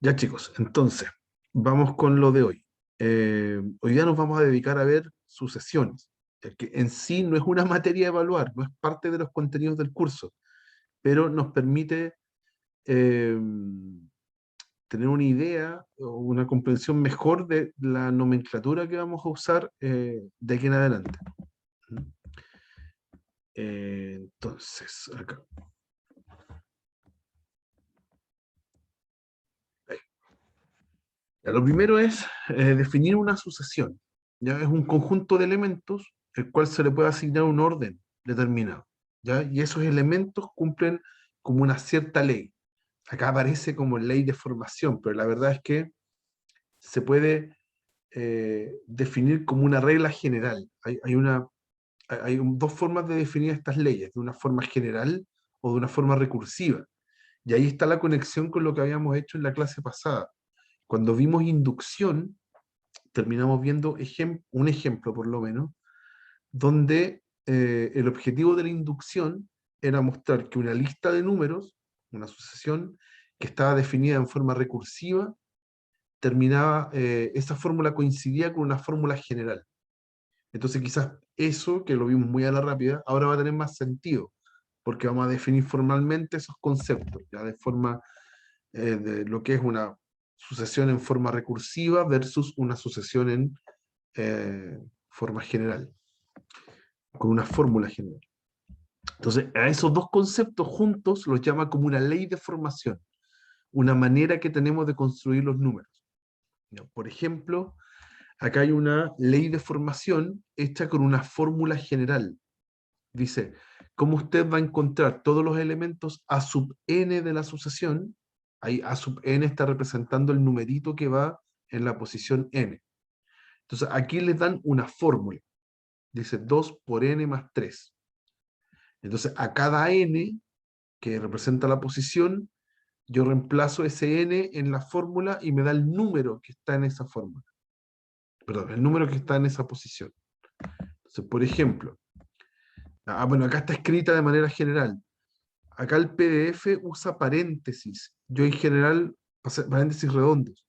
Ya chicos, entonces, vamos con lo de hoy. Hoy día nos vamos a dedicar a ver sucesiones, ya que en sí no es una materia a evaluar, no es parte de los contenidos del curso, pero nos permite eh, tener una idea o una comprensión mejor de la nomenclatura que vamos a usar de aquí en adelante. ¿Mm? Entonces, acá. Ahí. Ya, lo primero es definir una sucesión. ¿Ya? Es un conjunto de elementos el cual se le puede asignar un orden determinado. ¿Ya? Y esos elementos cumplen como una cierta ley. Acá aparece como ley de formación, pero la verdad es que se puede definir como una regla general. Dos formas de definir estas leyes, de una forma general o de una forma recursiva. Y ahí está la conexión con lo que habíamos hecho en la clase pasada. Cuando vimos inducción, terminamos viendo un ejemplo, por lo menos, donde el objetivo de la inducción era mostrar que una lista de números, una sucesión que estaba definida en forma recursiva, esa fórmula coincidía con una fórmula general. Entonces quizás eso, que lo vimos muy a la rápida, ahora va a tener más sentido, porque vamos a definir formalmente esos conceptos, ya de forma de lo que es una sucesión en forma recursiva versus una sucesión en forma general, con una fórmula general. Entonces, a esos dos conceptos juntos los llama como una ley de formación, una manera que tenemos de construir los números. ¿No? Por ejemplo, acá hay una ley de formación hecha con una fórmula general. Dice, ¿cómo usted va a encontrar todos los elementos a sub n de la sucesión? Ahí a sub n está representando el numerito que va en la posición n. Entonces, aquí le dan una fórmula. Dice 2 por n más 3. Entonces, a cada n que representa la posición, yo reemplazo ese n en la fórmula y me da el número que está en esa fórmula. Perdón, el número que está en esa posición. Entonces, por ejemplo, bueno, acá está escrita de manera general. Acá el PDF usa paréntesis. Yo en general, paréntesis redondos.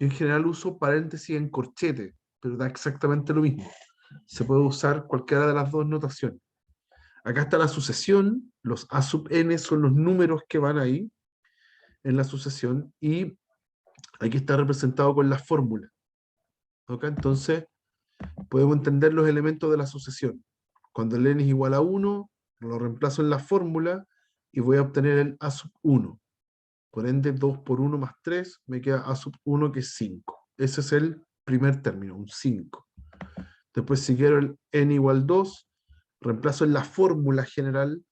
Yo en general uso paréntesis en corchete, pero da exactamente lo mismo. Se puede usar cualquiera de las dos notaciones. Acá está la sucesión, los A sub n son los números que van ahí en la sucesión y aquí está representado con la fórmula. ¿Ok? Entonces, podemos entender los elementos de la sucesión. Cuando el n es igual a 1, lo reemplazo en la fórmula y voy a obtener el A sub 1. Por ende, 2 por 1 más 3 me queda A sub 1 que es 5. Ese es el primer término, un 5. Después, si quiero el n igual 2, reemplazo en la fórmula general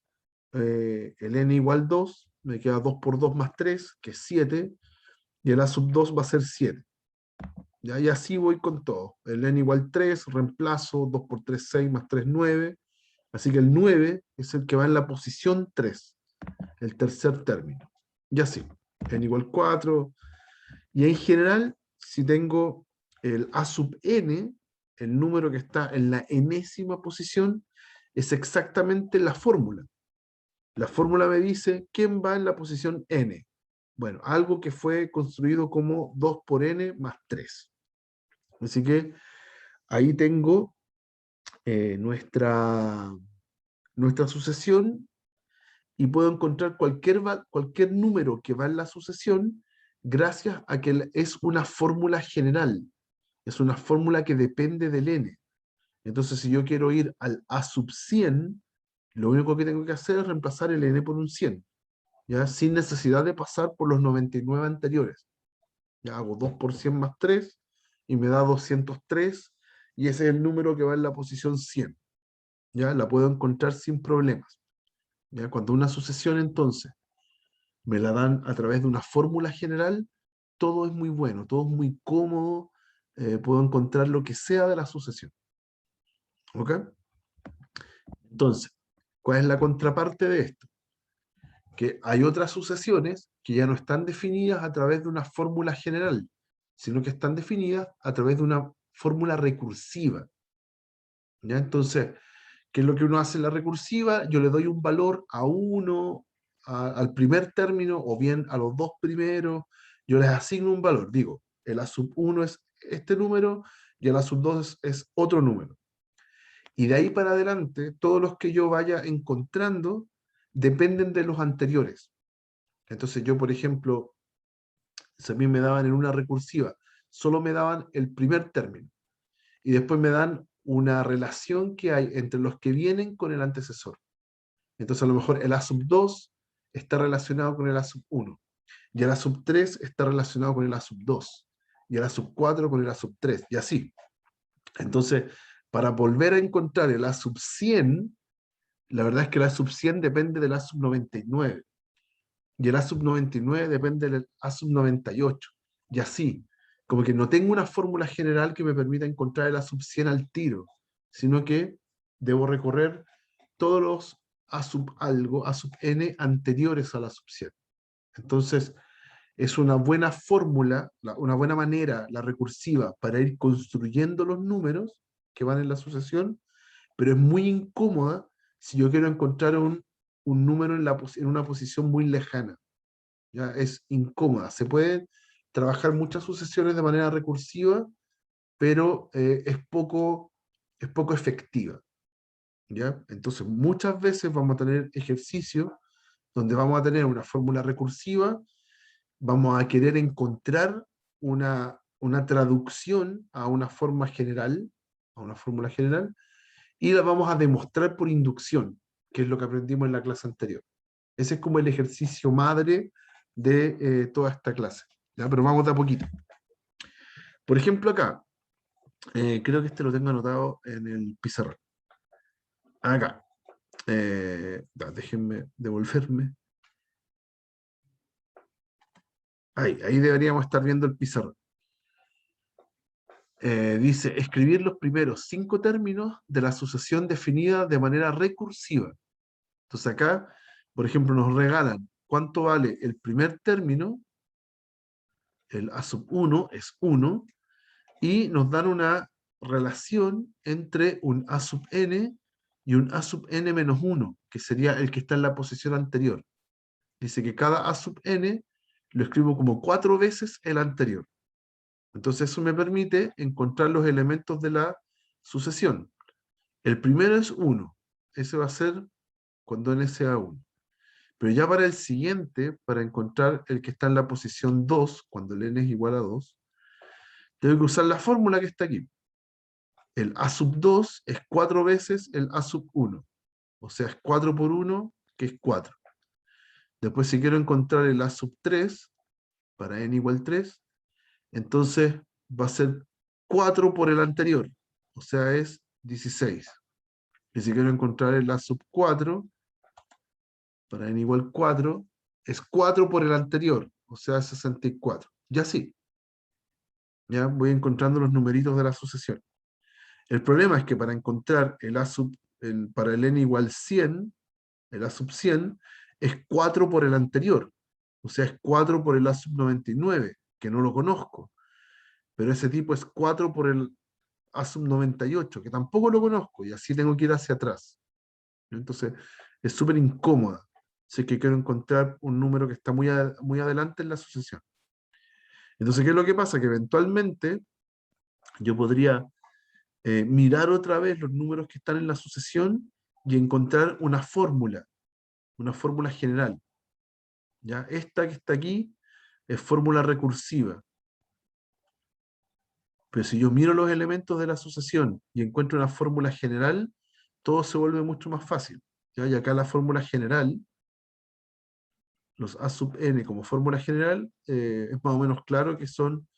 el n igual 2, me queda 2 por 2 más 3, que es 7, y el A sub 2 va a ser 7. ¿Ya? Y así voy con todo. El n igual 3, reemplazo, 2 por 3, 6, más 3, 9. Así que el 9 es el que va en la posición 3, el tercer término. Y así, n igual 4. Y en general, si tengo el A sub n, el número que está en la enésima posición, es exactamente la fórmula. La fórmula me dice quién va en la posición n. Bueno, algo que fue construido como 2 por n más 3. Así que ahí tengo nuestra sucesión y puedo encontrar cualquier número que va en la sucesión gracias a que es una fórmula general. Es una fórmula que depende del n. Entonces, si yo quiero ir al A sub 100, lo único que tengo que hacer es reemplazar el n por un 100, ¿ya? Sin necesidad de pasar por los 99 anteriores. Ya hago 2 por 100 más 3 y me da 203 y ese es el número que va en la posición 100. ¿Ya? La puedo encontrar sin problemas. ¿Ya? Cuando una sucesión entonces me la dan a través de una fórmula general, todo es muy bueno, todo es muy cómodo, puedo encontrar lo que sea de la sucesión. ¿Ok? Entonces, ¿cuál es la contraparte de esto? Que hay otras sucesiones que ya no están definidas a través de una fórmula general, sino que están definidas a través de una fórmula recursiva. ¿Ya? Entonces, ¿qué es lo que uno hace en la recursiva? Yo le doy un valor a uno, al primer término, o bien a los dos primeros, Yo les asigno un valor, digo, el A sub 1 es este número y el A sub 2 es otro número. Y de ahí para adelante, todos los que yo vaya encontrando dependen de los anteriores. Entonces yo, por ejemplo, si a mí me daban en una recursiva, solo me daban el primer término. Y después me dan una relación que hay entre los que vienen con el antecesor. Entonces a lo mejor el A sub 2 está relacionado con el A sub 1. Y el A sub 3 está relacionado con el A sub 2. Y el A sub 4 con el A sub 3. Y así. Entonces, para volver a encontrar el A sub 100, la verdad es que el A sub 100 depende del A sub 99. Y el A sub 99 depende del A sub 98. Y así. Como que no tengo una fórmula general que me permita encontrar el A sub 100 al tiro, sino que debo recorrer todos los A sub algo, A sub n anteriores a la sub 100. Entonces, es una buena fórmula, una buena manera, la recursiva, para ir construyendo los números que van en la sucesión, pero es muy incómoda si yo quiero encontrar un número en una posición muy lejana. ¿Ya? Es incómoda. Se pueden trabajar muchas sucesiones de manera recursiva, pero es poco efectiva. ¿Ya? Entonces, muchas veces vamos a tener ejercicios donde vamos a tener una fórmula recursiva, vamos a querer encontrar una traducción a una forma general, a una fórmula general, y la vamos a demostrar por inducción, que es lo que aprendimos en la clase anterior. Ese es como el ejercicio madre de toda esta clase. ¿Ya? Pero vamos de a poquito. Por ejemplo, acá, creo que este lo tengo anotado en el pizarrón. Acá. Déjenme devolverme. Ahí deberíamos estar viendo el pizarrón. Dice, escribir los primeros 5 términos de la sucesión definida de manera recursiva. Entonces acá, por ejemplo, nos regalan cuánto vale el primer término, el A sub 1 es 1, y nos dan una relación entre un A sub n y un A sub n menos 1, que sería el que está en la posición anterior. Dice que cada A sub n lo escribo como 4 veces el anterior. Entonces eso me permite encontrar los elementos de la sucesión. El primero es 1. Ese va a ser cuando n sea 1. Pero ya para el siguiente, para encontrar el que está en la posición 2, cuando el n es igual a 2, tengo que usar la fórmula que está aquí. El A sub 2 es 4 veces el A sub 1. O sea, es 4 por 1, que es 4. Después, si quiero encontrar el A sub 3, para n igual 3, entonces va a ser 4 por el anterior. O sea, es 16. Y si quiero encontrar el A sub 4, para n igual 4, es 4 por el anterior. O sea, 64. Y así. Ya voy encontrando los numeritos de la sucesión. El problema es que para encontrar para el n igual 100, el A sub 100, es 4 por el anterior. O sea, es 4 por el A sub 99, que no lo conozco. Pero ese tipo es 4 por el A sub 98, que tampoco lo conozco, y así tengo que ir hacia atrás. Entonces, es súper incómoda. Si es que quiero encontrar un número que está muy adelante en la sucesión. Entonces, ¿qué es lo que pasa? Que eventualmente yo podría mirar otra vez los números que están en la sucesión y encontrar una fórmula general. ¿Ya? Esta que está aquí es fórmula recursiva. Pero si yo miro los elementos de la sucesión y encuentro una fórmula general, todo se vuelve mucho más fácil. ¿Ya? Y acá la fórmula general, los A sub n como fórmula general, es más o menos claro que son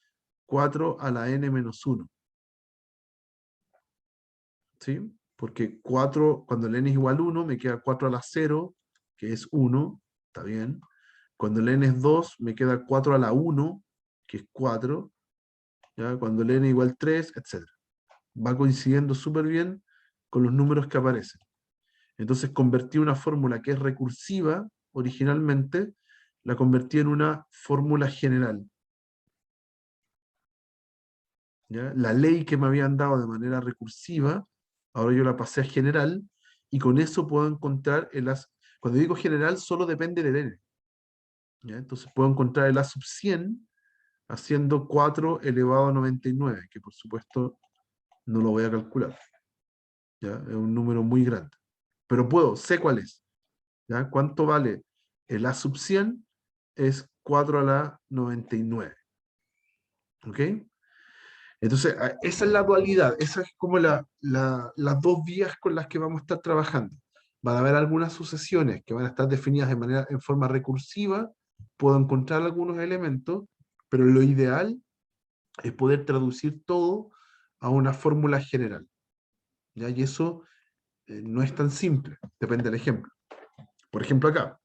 4 a la n menos 1. ¿Sí? Porque 4, cuando el n es igual a 1, me queda 4 a la 0, que es 1, está bien. Cuando el n es 2, me queda 4 a la 1, que es 4. ¿Ya? Cuando el n es igual a 3, etc. Va coincidiendo súper bien con los números que aparecen. Entonces convertí una fórmula que es recursiva originalmente, la convertí en una fórmula general. ¿Ya? La ley que me habían dado de manera recursiva, ahora yo la pasé a general, y con eso puedo encontrar cuando digo general, solo depende del n. ¿Ya? Entonces puedo encontrar el A sub 100 haciendo 4 elevado a 99, que por supuesto no lo voy a calcular. ¿Ya? Es un número muy grande. Pero sé cuál es. ¿Ya? ¿Cuánto vale el A sub 100? Es 4 a la 99. ¿Ok? Entonces, esa es la dualidad, esa es como las dos vías con las que vamos a estar trabajando. Van a haber algunas sucesiones que van a estar definidas en forma recursiva, puedo encontrar algunos elementos, pero lo ideal es poder traducir todo a una fórmula general. ¿Ya? Y eso no es tan simple, depende del ejemplo. Por ejemplo, acá,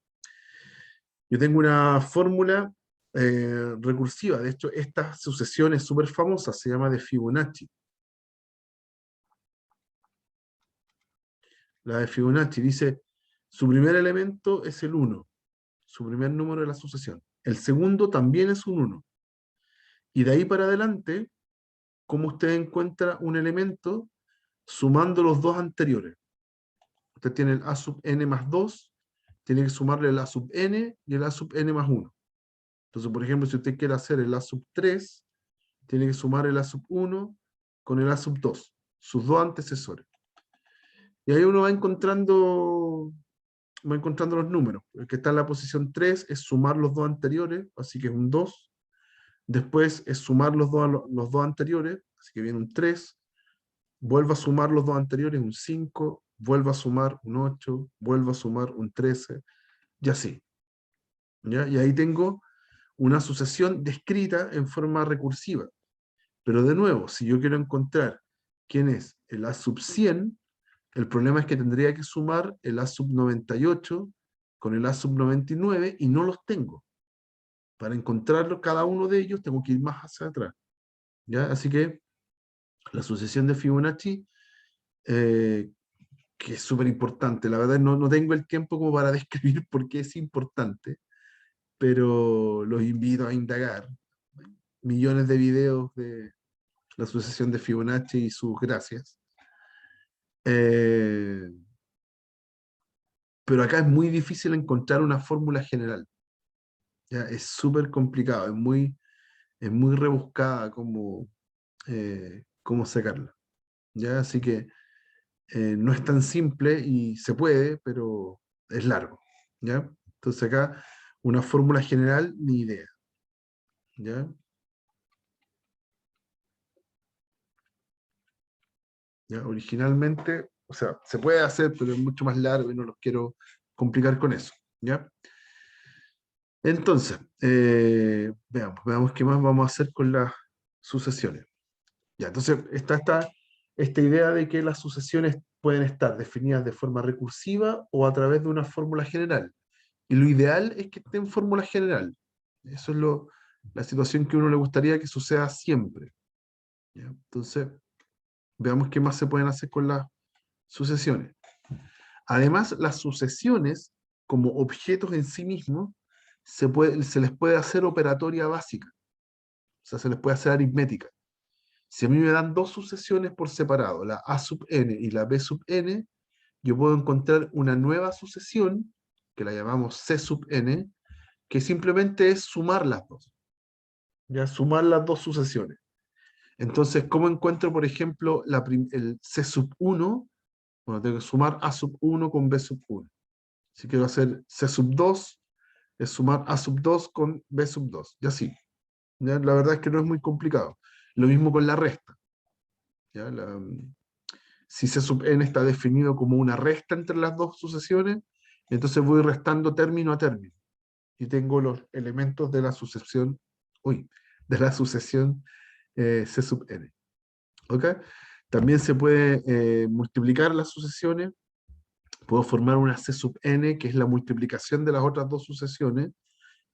yo tengo una fórmula recursiva, de hecho, esta sucesión es súper famosa, se llama de Fibonacci. La de Fibonacci dice, su primer elemento es el 1, su primer número de la sucesión. El segundo también es un 1. Y de ahí para adelante, ¿cómo usted encuentra un elemento sumando los dos anteriores? Usted tiene el A sub n más 2, tiene que sumarle el A sub n y el A sub n más 1. Entonces, por ejemplo, si usted quiere hacer el A sub 3, tiene que sumar el A sub 1 con el A sub 2, sus dos antecesores. Y ahí uno va encontrando los números. El que está en la posición 3 es sumar los dos anteriores, así que es un 2. Después es sumar los dos anteriores, así que viene un 3. Vuelvo a sumar los dos anteriores, un 5. Vuelvo a sumar un 8. Vuelvo a sumar un 13. Y así. ¿Ya? Y ahí tengo una sucesión descrita en forma recursiva. Pero de nuevo, si yo quiero encontrar quién es el A sub 100, el problema es que tendría que sumar el A sub 98 con el A sub 99 y no los tengo. Para encontrarlo, cada uno de ellos, tengo que ir más hacia atrás. ¿Ya? Así que la sucesión de Fibonacci, que es súper importante, la verdad no tengo el tiempo como para describir por qué es importante, pero los invito a indagar. Millones de videos de la sucesión de Fibonacci y sus gracias. Eh, pero acá es muy difícil encontrar una fórmula general. ¿Ya? Es súper complicado, es muy rebuscada cómo sacarla. ¿Ya? Así que no es tan simple y se puede, pero es largo. ¿Ya? Entonces acá una fórmula general, ni idea. ¿Ya? ¿Ya? Originalmente, o sea, se puede hacer, pero es mucho más largo y no los quiero complicar con eso. ¿Ya? Entonces, veamos qué más vamos a hacer con las sucesiones. Ya, entonces está esta idea de que las sucesiones pueden estar definidas de forma recursiva o a través de una fórmula general. Y lo ideal es que esté en fórmula general. Eso es la situación que a uno le gustaría que suceda siempre. ¿Ya? Entonces, veamos qué más se pueden hacer con las sucesiones. Además, las sucesiones, como objetos en sí mismos, se les puede hacer operatoria básica. O sea, se les puede hacer aritmética. Si a mí me dan dos sucesiones por separado, la A sub n y la B sub n, yo puedo encontrar una nueva sucesión, que la llamamos C sub n, que simplemente es sumar las dos. Ya, sumar las dos sucesiones. Entonces, ¿cómo encuentro, por ejemplo, el C sub 1? Bueno, tengo que sumar A sub 1 con B sub 1. Si quiero hacer C sub 2, es sumar A sub 2 con B sub 2. Y así. ¿Ya? La verdad es que no es muy complicado. Lo mismo con la resta. ¿Ya? Si C sub n está definido como una resta entre las dos sucesiones, entonces voy restando término a término. Y tengo los elementos de la sucesión, de la sucesión C sub n. ¿Ok? También se puede multiplicar las sucesiones. Puedo formar una C sub n, que es la multiplicación de las otras dos sucesiones,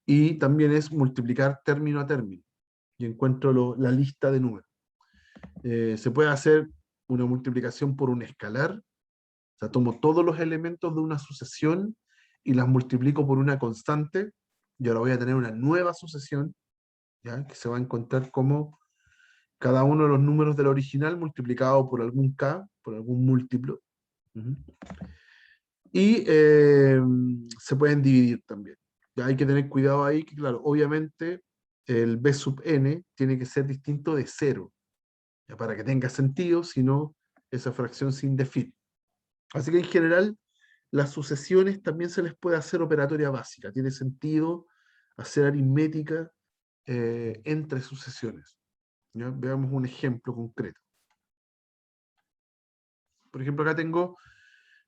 y también es multiplicar término a término. Y encuentro la lista de números. Se puede hacer una multiplicación por un escalar. O sea, tomo todos los elementos de una sucesión y las multiplico por una constante, y ahora voy a tener una nueva sucesión, ¿ya? Que se va a encontrar como cada uno de los números del original multiplicado por algún k, por algún múltiplo. Uh-huh. Y se pueden dividir también. Ya hay que tener cuidado ahí, que claro, obviamente el b sub n tiene que ser distinto de 0, ya, para que tenga sentido, si no, esa fracción se indefine. Así que en general, las sucesiones también se les puede hacer operatoria básica. Tiene sentido hacer aritmética entre sucesiones. ¿Ya? Veamos un ejemplo concreto. Por ejemplo, acá tengo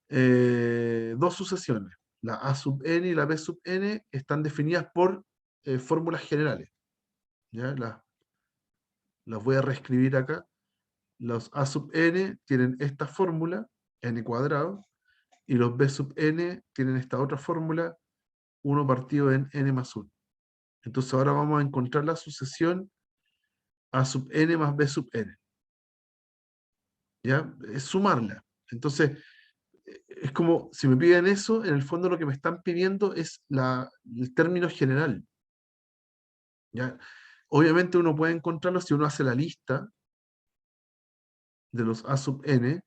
dos sucesiones. La a sub n y la b sub n están definidas por fórmulas generales. ¿Ya? Las voy a reescribir acá. Los a sub n tienen esta fórmula, n cuadrado, y los b sub n tienen esta otra fórmula, 1 partido en n más 1. Entonces ahora vamos a encontrar la sucesión a sub n más b sub n. ¿Ya? Es sumarla. Entonces, es como, si me piden eso, en el fondo lo que me están pidiendo es el término general. ¿Ya? Obviamente uno puede encontrarlo si uno hace la lista de los a sub n,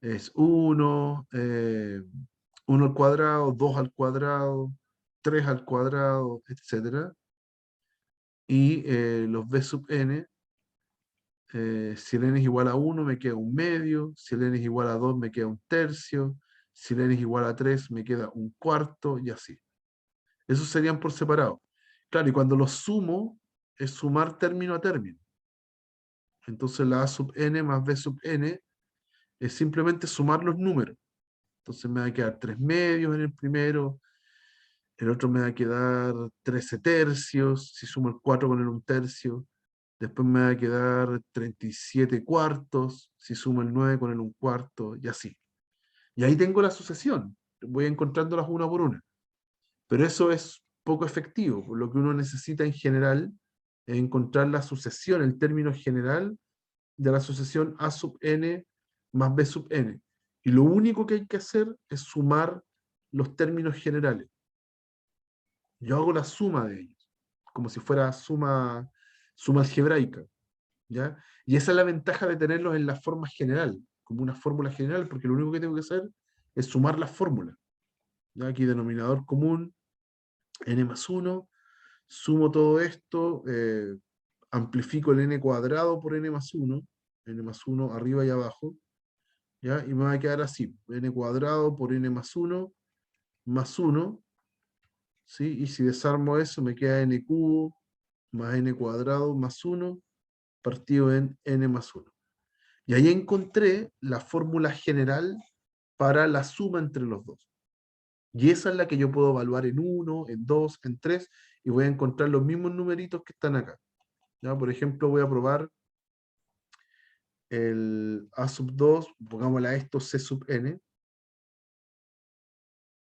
es 1, 1 al cuadrado, 2 al cuadrado, 3 al cuadrado, etc. Y los b sub n, si el n es igual a 1 me queda un medio, si el n es igual a 2 me queda un tercio, si el n es igual a 3 me queda un cuarto, y así. Esos serían por separado. Claro, y cuando los sumo, es sumar término a término. Entonces la a sub n más b sub n es simplemente sumar los números. Entonces me va a quedar 3 medios en el primero, el otro me va a quedar 13 tercios, si sumo el 4 con el 1 tercio. Después me va a quedar 37 cuartos, si sumo el 9 con el 1 cuarto, y así. Y ahí tengo la sucesión. Voy encontrándolas una por una. Pero eso es poco efectivo. Por lo que uno necesita en general es encontrar la sucesión, el término general de la sucesión a sub n más b sub n. Y lo único que hay que hacer es sumar los términos generales. Yo hago la suma de ellos, como si fuera suma algebraica, ¿ya? Y esa es la ventaja de tenerlos en la forma general, como una fórmula general, porque lo único que tengo que hacer es sumar las fórmulas. ¿Ya? Aquí denominador común, n más 1, sumo todo esto, amplifico el n cuadrado por n más 1, n más 1 arriba y abajo, ¿ya? Y me va a quedar así, n cuadrado por n más 1, más 1, ¿sí? Y si desarmo eso, me queda n cubo más n cuadrado más 1 partido en n más 1. Y ahí encontré la fórmula general para la suma entre los dos. Y esa es la que yo puedo evaluar en 1, en 2, en 3, y voy a encontrar los mismos numeritos que están acá. ¿Ya? Por ejemplo, voy a probar el a sub 2, pongámosle a esto c sub n.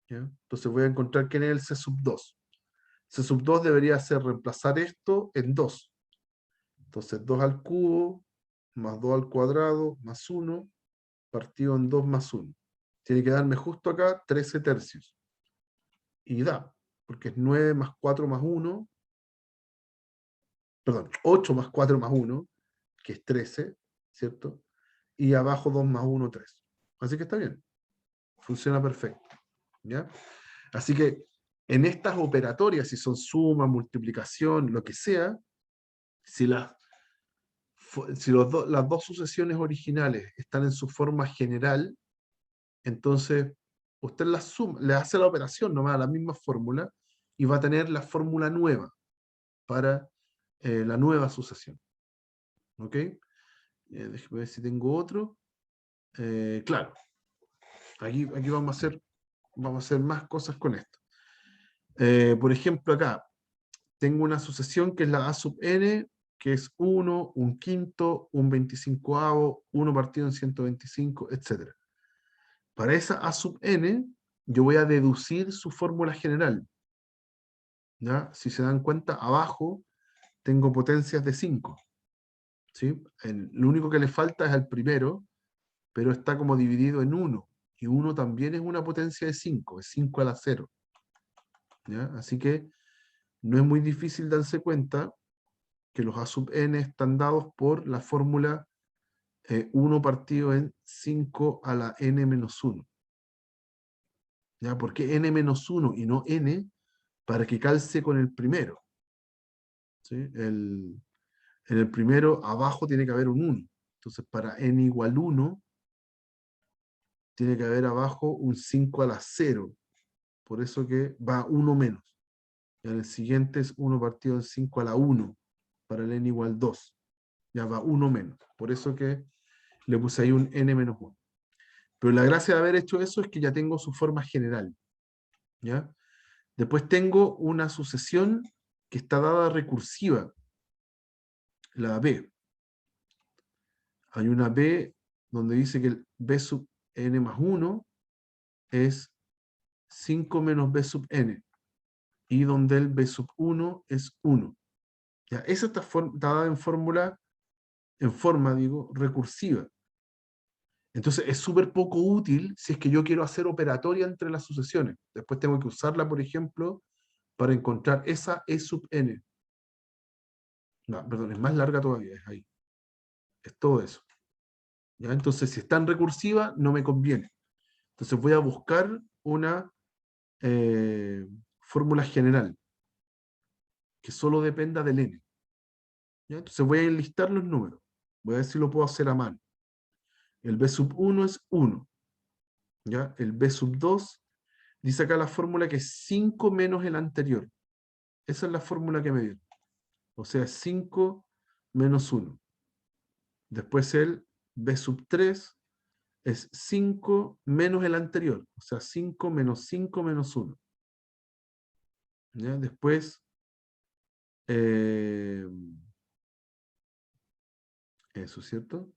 ¿Ya? Entonces voy a encontrar quién es el c sub 2. C sub 2 debería ser reemplazar esto en 2. Entonces 2 al cubo, más 2 al cuadrado, más 1, partido en 2 más 1. Tiene que darme justo acá 13 tercios. Y da, porque es 9 más 4 más 1, perdón, 8 más 4 más 1, que es 13, ¿cierto? Y abajo 2 más 1, 3. Así que está bien. Funciona perfecto. ¿Ya? Así que en estas operatorias, si son suma, multiplicación, lo que sea, si las dos sucesiones originales están en su forma general, entonces usted las suma, le hace la operación nomás a la misma fórmula y va a tener la fórmula nueva para la nueva sucesión. ¿Ok? Déjeme ver si tengo otro. Claro, aquí vamos a hacer más cosas con esto. Por ejemplo, acá tengo una sucesión que es la a sub n, que es 1, un quinto, un 25avo, 1 partido en 125, etc. Para esa a sub n, yo voy a deducir su fórmula general. ¿Ya? Si se dan cuenta, abajo tengo potencias de 5. ¿Sí? Lo único que le falta es el primero, pero está como dividido en 1. Y 1 también es una potencia de 5, es 5 a la 0. ¿Ya? Así que no es muy difícil darse cuenta que los a sub n están dados por la fórmula 1 partido en 5 a la n menos 1. ¿Ya? ¿Por qué n menos 1 y no n? Para que calce con el primero. ¿sí? En el primero, abajo tiene que haber un 1. Entonces, para n igual 1, tiene que haber abajo un 5 a la 0. Por eso que va 1 menos. Y en el siguiente es 1 partido en 5 a la 1, para el n igual 2. Ya va 1 menos. Por eso que le puse ahí un n menos 1. Pero la gracia de haber hecho eso es que ya tengo su forma general. ¿Ya? Después tengo una sucesión que está dada recursiva, la B. Hay una B donde dice que el B sub n más 1 es 5 menos B sub n, y donde el B sub 1 es 1. ¿Ya? Esa está dada en forma, digo, recursiva. Entonces es súper poco útil si es que yo quiero hacer operatoria entre las sucesiones. Después tengo que usarla, por ejemplo, para encontrar esa E sub n. No, perdón, es más larga todavía, es ahí. Es todo eso. ¿Ya? Entonces, si es tan recursiva, no me conviene. Entonces voy a buscar una fórmula general que solo dependa del n. ¿Ya? Entonces voy a enlistar los números. Voy a ver si lo puedo hacer a mano. El B sub 1 es 1. ¿Ya? El B sub 2 dice acá la fórmula que es 5 menos el anterior. Esa es la fórmula que me dio. O sea, 5 menos 1. Después el B sub 3 es 5 menos el anterior. O sea, 5 menos 5 menos 1. ¿Ya? Después, eso, ¿cierto?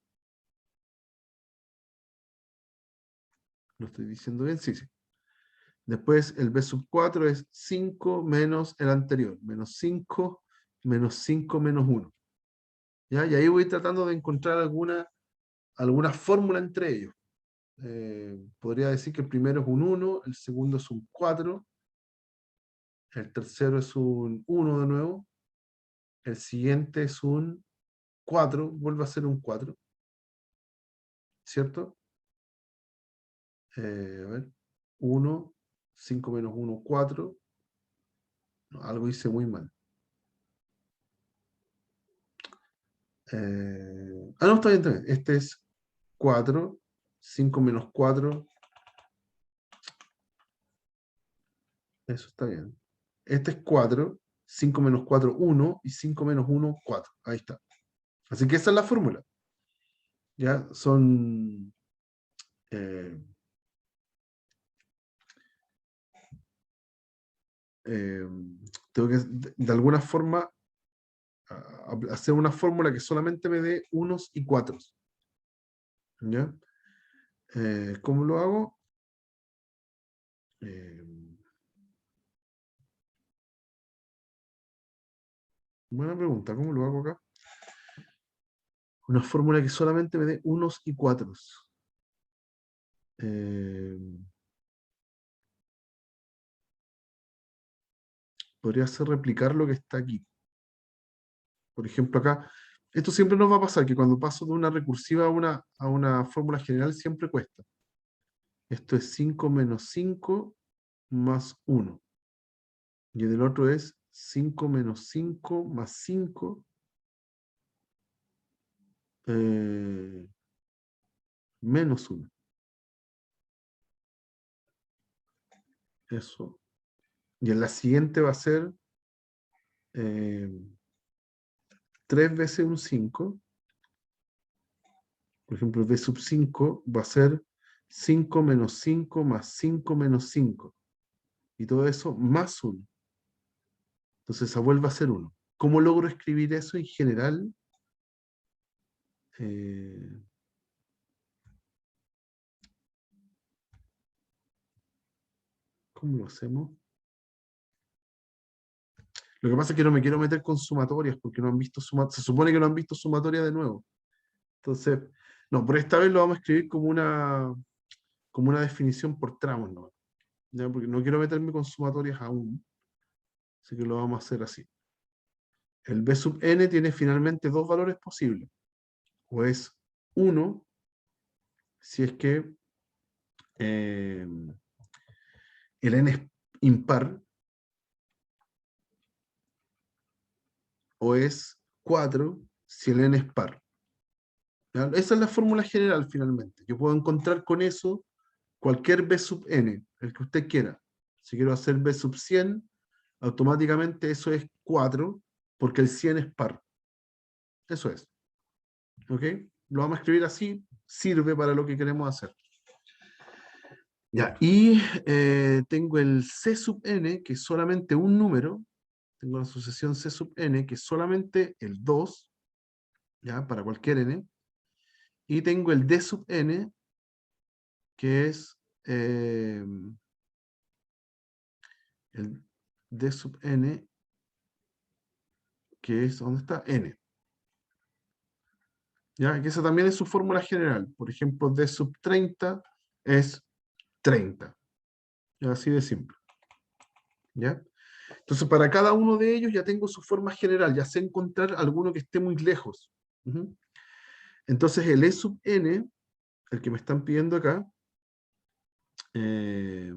¿Lo estoy diciendo bien? Sí, sí. Después el B sub 4 es 5 menos el anterior. Menos 5 menos 1. ¿Ya? Y ahí voy tratando de encontrar alguna fórmula entre ellos. Podría decir que el primero es un 1, el segundo es un 4, el tercero es un 1 de nuevo, el siguiente es un 4, vuelve a ser un 4, ¿cierto? A ver, 1, 5 menos 1, 4. No, algo hice muy mal. No, está bien, está bien. Este es 4, 5 menos 4. Eso está bien. Este es 4, 5 menos 4, 1, y 5 menos 1, 4. Ahí está. Así que esa es la fórmula. Ya son... eh, eh, tengo que, de alguna forma, hacer una fórmula que solamente me dé unos y cuatros. ¿Ya? ¿Cómo lo hago? Eh, Buena pregunta, ¿cómo lo hago acá? Una fórmula que solamente me dé unos y cuatros. Eh, Podría ser replicar lo que está aquí. Por ejemplo, acá, esto siempre nos va a pasar, que cuando paso de una recursiva a una fórmula general siempre cuesta. Esto es 5 menos 5 más 1. Y el otro es 5 menos 5 más 5 menos 1. Eso. Y en la siguiente va a ser 3 veces un 5. Por ejemplo, b sub 5 va a ser 5 menos 5 más 5 menos 5. Y todo eso más 1. Entonces esa vuelve a ser 1. ¿Cómo logro escribir eso en general? Eh, ¿Cómo lo hacemos? Lo que pasa es que no me quiero meter con sumatorias porque no han visto se supone que no han visto sumatoria de nuevo. Entonces, no, por esta vez lo vamos a escribir como una definición por tramos, ¿no? ¿Ya? Porque no quiero meterme con sumatorias aún. Así que lo vamos a hacer así. El b sub n tiene finalmente dos valores posibles. O es 1, si es que eh, el n es impar, o es 4 si el n es par. ¿Ya? Esa es la fórmula general finalmente. Yo puedo encontrar con eso cualquier b sub n, el que usted quiera. Si quiero hacer b sub 100, automáticamente eso es 4, porque el 100 es par. Eso es. ¿Ok? Lo vamos a escribir así, sirve para lo que queremos hacer. Ya, y tengo el c sub n, que es solamente un número. Tengo la sucesión c sub n, que es solamente el 2, ya, para cualquier n. Y tengo el d sub n, que es el d sub n, que es, ¿dónde está? N. ¿Ya? Que esa también es su fórmula general. Por ejemplo, d sub 30 es 30. ¿Ya? Así de simple. ¿Ya? Entonces, para cada uno de ellos ya tengo su forma general. Ya sé encontrar alguno que esté muy lejos. Entonces, el e sub n, el que me están pidiendo acá, me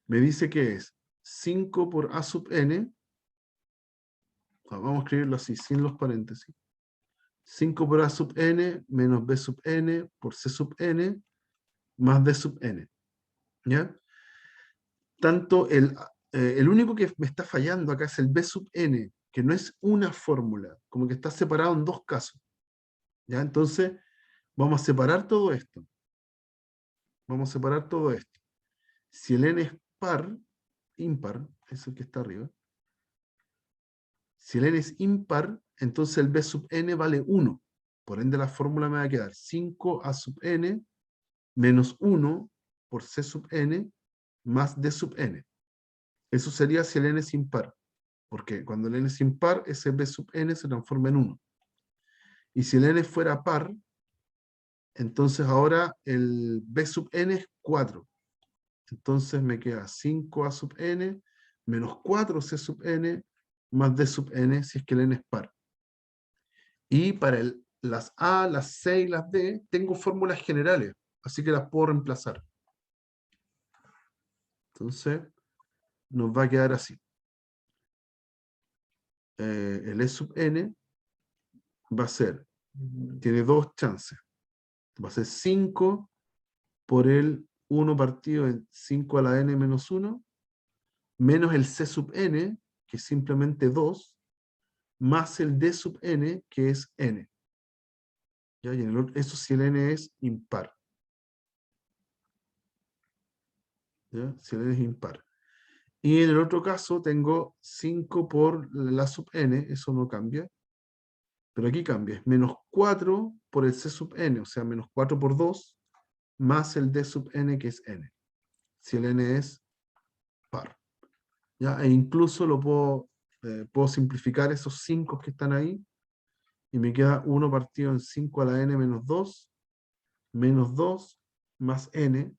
dice que es 5 por a sub n. Vamos a escribirlo así, sin los paréntesis. 5 por a sub n menos b sub n por c sub n más d sub n. ¿Ya? Tanto el único que me está fallando acá es el b sub n, que no es una fórmula, como que está separado en dos casos. ¿Ya? Entonces, vamos a separar todo esto. Vamos a separar todo esto. Si el n es par, impar, es el que está arriba. Si el n es impar, entonces el b sub n vale 1. Por ende, la fórmula me va a quedar 5a sub n menos 1 por c sub n más d sub n. Eso sería si el n es impar. Porque cuando el n es impar, ese b sub n se transforma en 1. Y si el n fuera par, entonces ahora el b sub n es 4. Entonces me queda 5a sub n menos 4c sub n más d sub n si es que el n es par. Y para las a, las c y las d tengo fórmulas generales, así que las puedo reemplazar. Entonces nos va a quedar así. El e sub n va a ser, tiene dos chances. Va a ser 5 por el 1 partido en 5 a la n menos 1, menos el c sub n, que es simplemente 2, más el d sub n, que es n. ¿Ya? Y eso si el n es impar. ¿Ya? Si el n es impar. Y en el otro caso tengo 5 por la sub n, eso no cambia. Pero aquí cambia, es menos 4 por el c sub n, o sea, menos 4 por 2, más el d sub n, que es n. Si el n es par. ¿Ya? E incluso puedo simplificar esos 5 que están ahí, y me queda 1 partido en 5 a la n menos 2, menos 2, más n,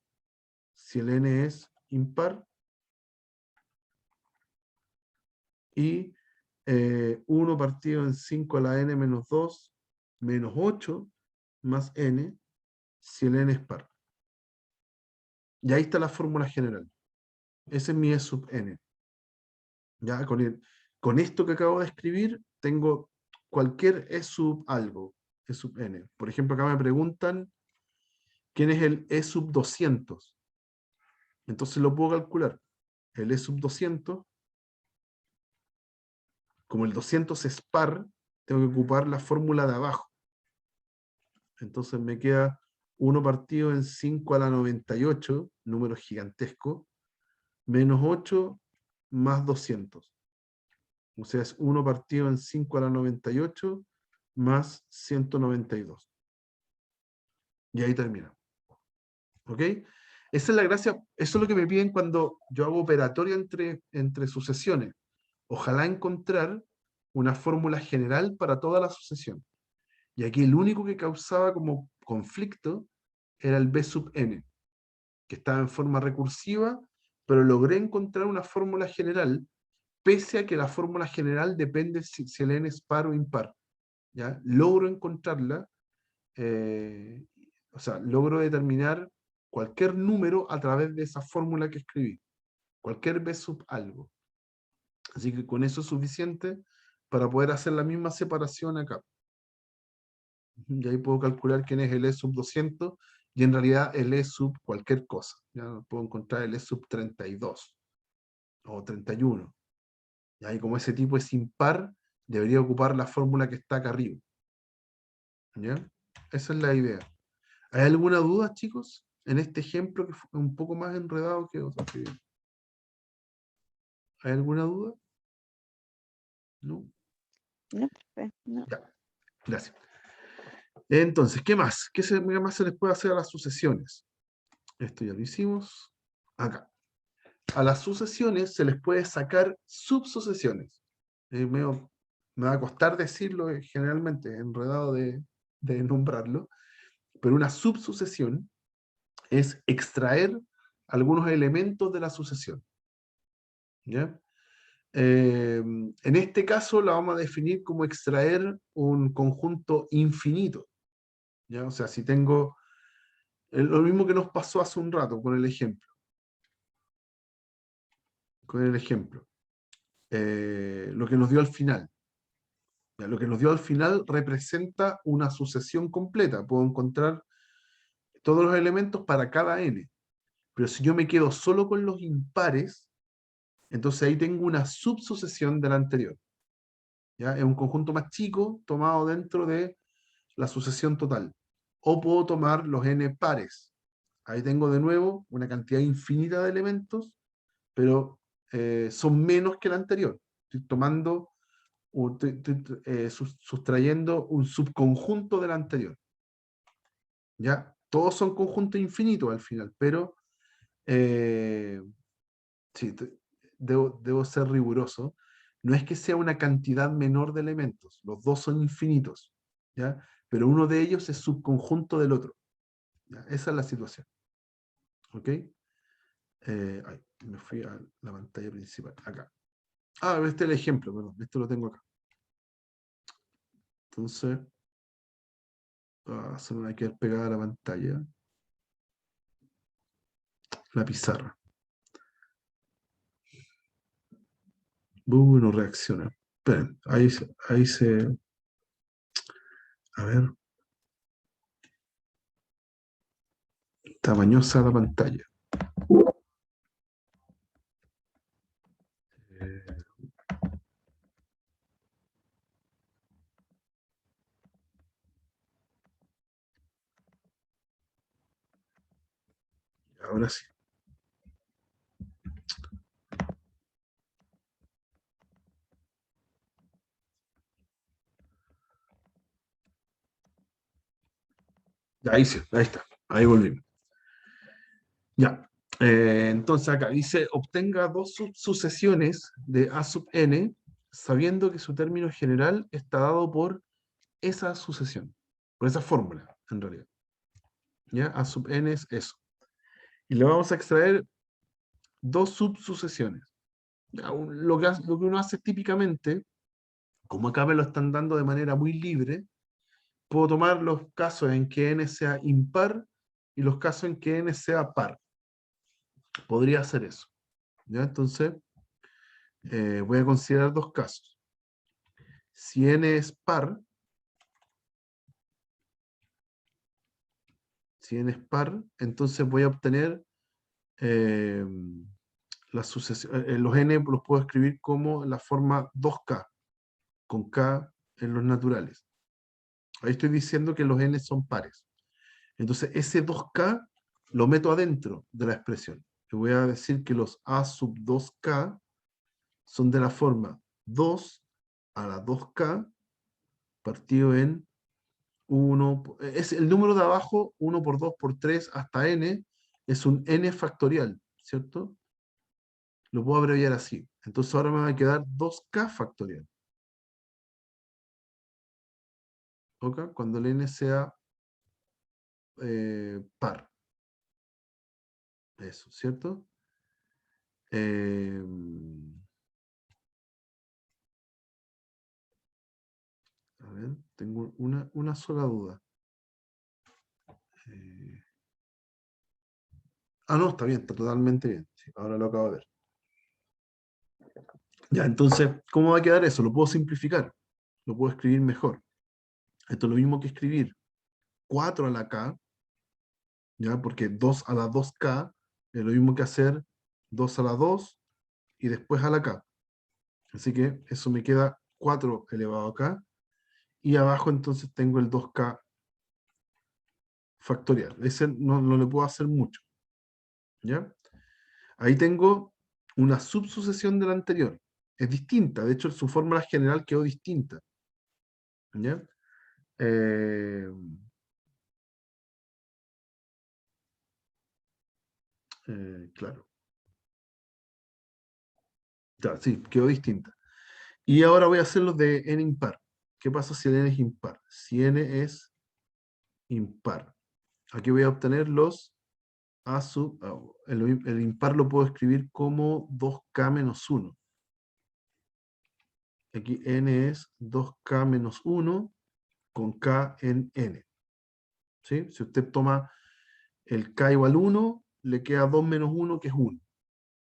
si el n es impar, y 1 partido en 5 a la n menos 2, menos 8, más n, si el n es par. Y ahí está la fórmula general. Ese es mi E sub n. ¿Ya? Con esto que acabo de escribir, tengo cualquier E sub algo, E sub n. Por ejemplo, acá me preguntan quién es el E sub 200. Entonces lo puedo calcular. El E sub 200, como el 200 es par, tengo que ocupar la fórmula de abajo. Entonces me queda 1 partido en 5 a la 98, número gigantesco, menos 8 más 200. O sea, es 1 partido en 5 a la 98 más 192. Y ahí termina. ¿Ok? Esa es la gracia, eso es lo que me piden cuando yo hago operatorio entre sucesiones. Ojalá encontrar una fórmula general para toda la sucesión. Y aquí el único que causaba como conflicto era el b sub n, que estaba en forma recursiva, pero logré encontrar una fórmula general, pese a que la fórmula general depende si el n es par o impar. ¿Ya? Logro encontrarla, o sea, logro determinar cualquier número a través de esa fórmula que escribí, cualquier b sub algo. Así que con eso es suficiente para poder hacer la misma separación acá. Y ahí puedo calcular quién es el E sub 200 y en realidad el E sub cualquier cosa. Ya puedo encontrar el E sub 32 o 31. Y ahí como ese tipo es impar, debería ocupar la fórmula que está acá arriba. ¿Ya? Esa es la idea. ¿Hay alguna duda, chicos? En este ejemplo que fue un poco más enredado que otros. ¿Hay alguna duda? ¿No? No, profe, no. Ya, gracias. Entonces, ¿qué más? ¿Qué más se les puede hacer a las sucesiones? Esto ya lo hicimos. Acá. A las sucesiones se les puede sacar subsucesiones. Me va a costar decirlo generalmente, enredado de nombrarlo, pero una subsucesión es extraer algunos elementos de la sucesión. ¿Ya? En este caso la vamos a definir como extraer un conjunto infinito. ¿Ya? O sea, si tengo lo mismo que nos pasó hace un rato con el ejemplo. Con el ejemplo. Lo que nos dio al final. ¿Ya? Lo que nos dio al final representa una sucesión completa. Puedo encontrar todos los elementos para cada n. Pero si yo me quedo solo con los impares, entonces ahí tengo una subsucesión de la anterior. ¿Ya? Es un conjunto más chico tomado dentro de la sucesión total. O puedo tomar los n pares. Ahí tengo de nuevo una cantidad infinita de elementos, pero son menos que la anterior. Estoy tomando, sustrayendo un subconjunto de la anterior. ¿Ya? Todos son conjuntos infinitos al final, pero sí, debo ser riguroso. No es que sea una cantidad menor de elementos, los dos son infinitos, ¿ya? Pero uno de ellos es subconjunto del otro. ¿Ya? Esa es la situación. ¿Ok? Ay, me fui a la pantalla principal, acá. Este es el ejemplo, perdón, esto lo tengo acá. Entonces, se me va a quedar pegada la pantalla, la pizarra. No reacciona. Esperen, ahí se... A ver. Tamañosa la pantalla. Eh, Ahora sí. Ahí sí, ahí está. Ahí volvimos. Ya. Entonces acá dice, obtenga dos sucesiones de A sub n, sabiendo que su término general está dado por esa sucesión, por esa fórmula, en realidad. ¿Ya? A sub n es eso. Y le vamos a extraer dos subsucesiones. Ya, lo que uno hace típicamente, como acá me lo están dando de manera muy libre, puedo tomar los casos en que n sea impar y los casos en que n sea par. Podría hacer eso. ¿Ya? Entonces, voy a considerar dos casos. Si n es par, entonces voy a obtener eh, los n los puedo escribir como la forma 2k, con k en los naturales. Ahí estoy diciendo que los n son pares. Entonces, ese 2k lo meto adentro de la expresión. Le voy a decir que los a sub 2k son de la forma 2 a la 2k partido en 1, es el número de abajo, 1 por 2 por 3 hasta n, es un n factorial, ¿cierto? Lo puedo abreviar así. Entonces ahora me va a quedar 2k factorial. ¿Ok? Cuando el n sea par. Eso, ¿cierto? Eh, a ver, tengo una sola duda. Eh, no, está bien, está totalmente bien. Sí, ahora lo acabo de ver. Ya, entonces, ¿cómo va a quedar eso? Lo puedo simplificar, lo puedo escribir mejor. Esto es lo mismo que escribir 4 a la k, ¿ya? Porque 2 a la 2k es lo mismo que hacer 2 a la 2 y después a la k. Así que eso me queda 4 elevado a k, y abajo entonces tengo el 2k factorial. Ese no le puedo hacer mucho, ¿ya? Ahí tengo una subsucesión de la anterior. Es distinta, de hecho su fórmula general quedó distinta, ¿ya? Eh, claro, ya, sí, quedó distinta. Y ahora voy a hacer los de n impar. ¿Qué pasa si el n es impar? Si n es impar, aquí voy a obtener los a sub, el impar lo puedo escribir como 2k menos 1. Aquí n es 2k menos 1 con k en n. ¿Sí? Si usted toma el k igual 1, le queda 2 menos 1, que es 1.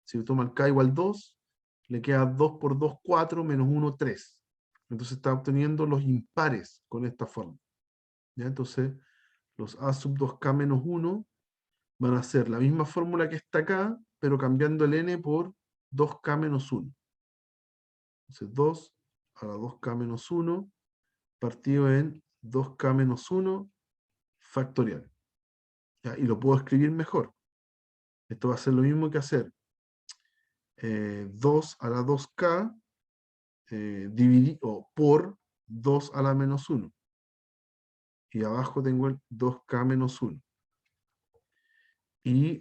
Si toma el k igual 2, le queda 2 por 2, 4, menos 1, 3. Entonces está obteniendo los impares con esta forma, ¿ya? Entonces, los a sub 2k menos 1 van a ser la misma fórmula que está acá, pero cambiando el n por 2k menos 1. Entonces, 2 a la 2k menos 1 partido en 2k menos 1 factorial, ¿ya? Y lo puedo escribir mejor. Esto va a ser lo mismo que hacer 2 a la 2k dividido por 2 a la menos 1. Y abajo tengo el 2k menos 1. Y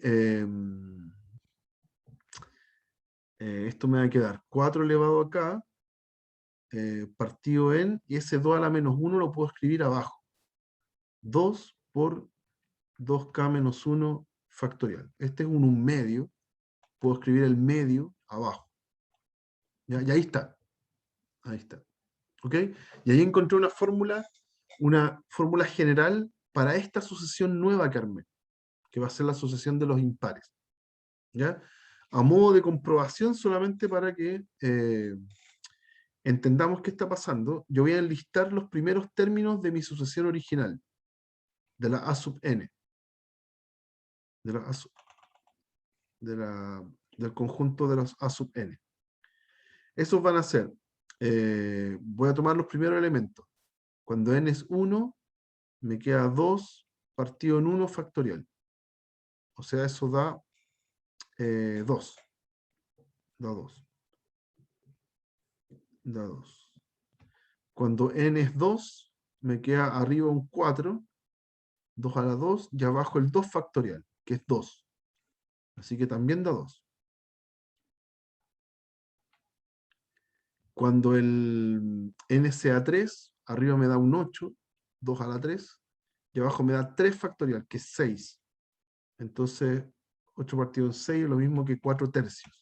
esto me va a quedar 4 elevado a k partido en, y ese 2 a la menos 1 lo puedo escribir abajo. 2 por 2k menos 1 factorial. Este es un medio. Puedo escribir el medio abajo. ¿Ya? Y ahí está. Ahí está. ¿Ok? Y ahí encontré una fórmula general para esta sucesión nueva que armé, que va a ser la sucesión de los impares. ¿Ya? A modo de comprobación, solamente para que entendamos qué está pasando, yo voy a enlistar los primeros términos de mi sucesión original, de la A sub n, de la A sub- de la- del conjunto de los A sub n. Esos van a ser, voy a tomar los primeros elementos. Cuando n es 1, me queda 2 partido en 1 factorial. O sea, eso da 2. Da 2. Da 2. Cuando n es 2, me queda arriba un 4, 2 a la 2, y abajo el 2 factorial, que es 2. Así que también da 2. Cuando el n sea 3, arriba me da un 8, 2 a la 3, y abajo me da 3 factorial, que es 6. Entonces, 8 partido en 6 es lo mismo que 4 tercios.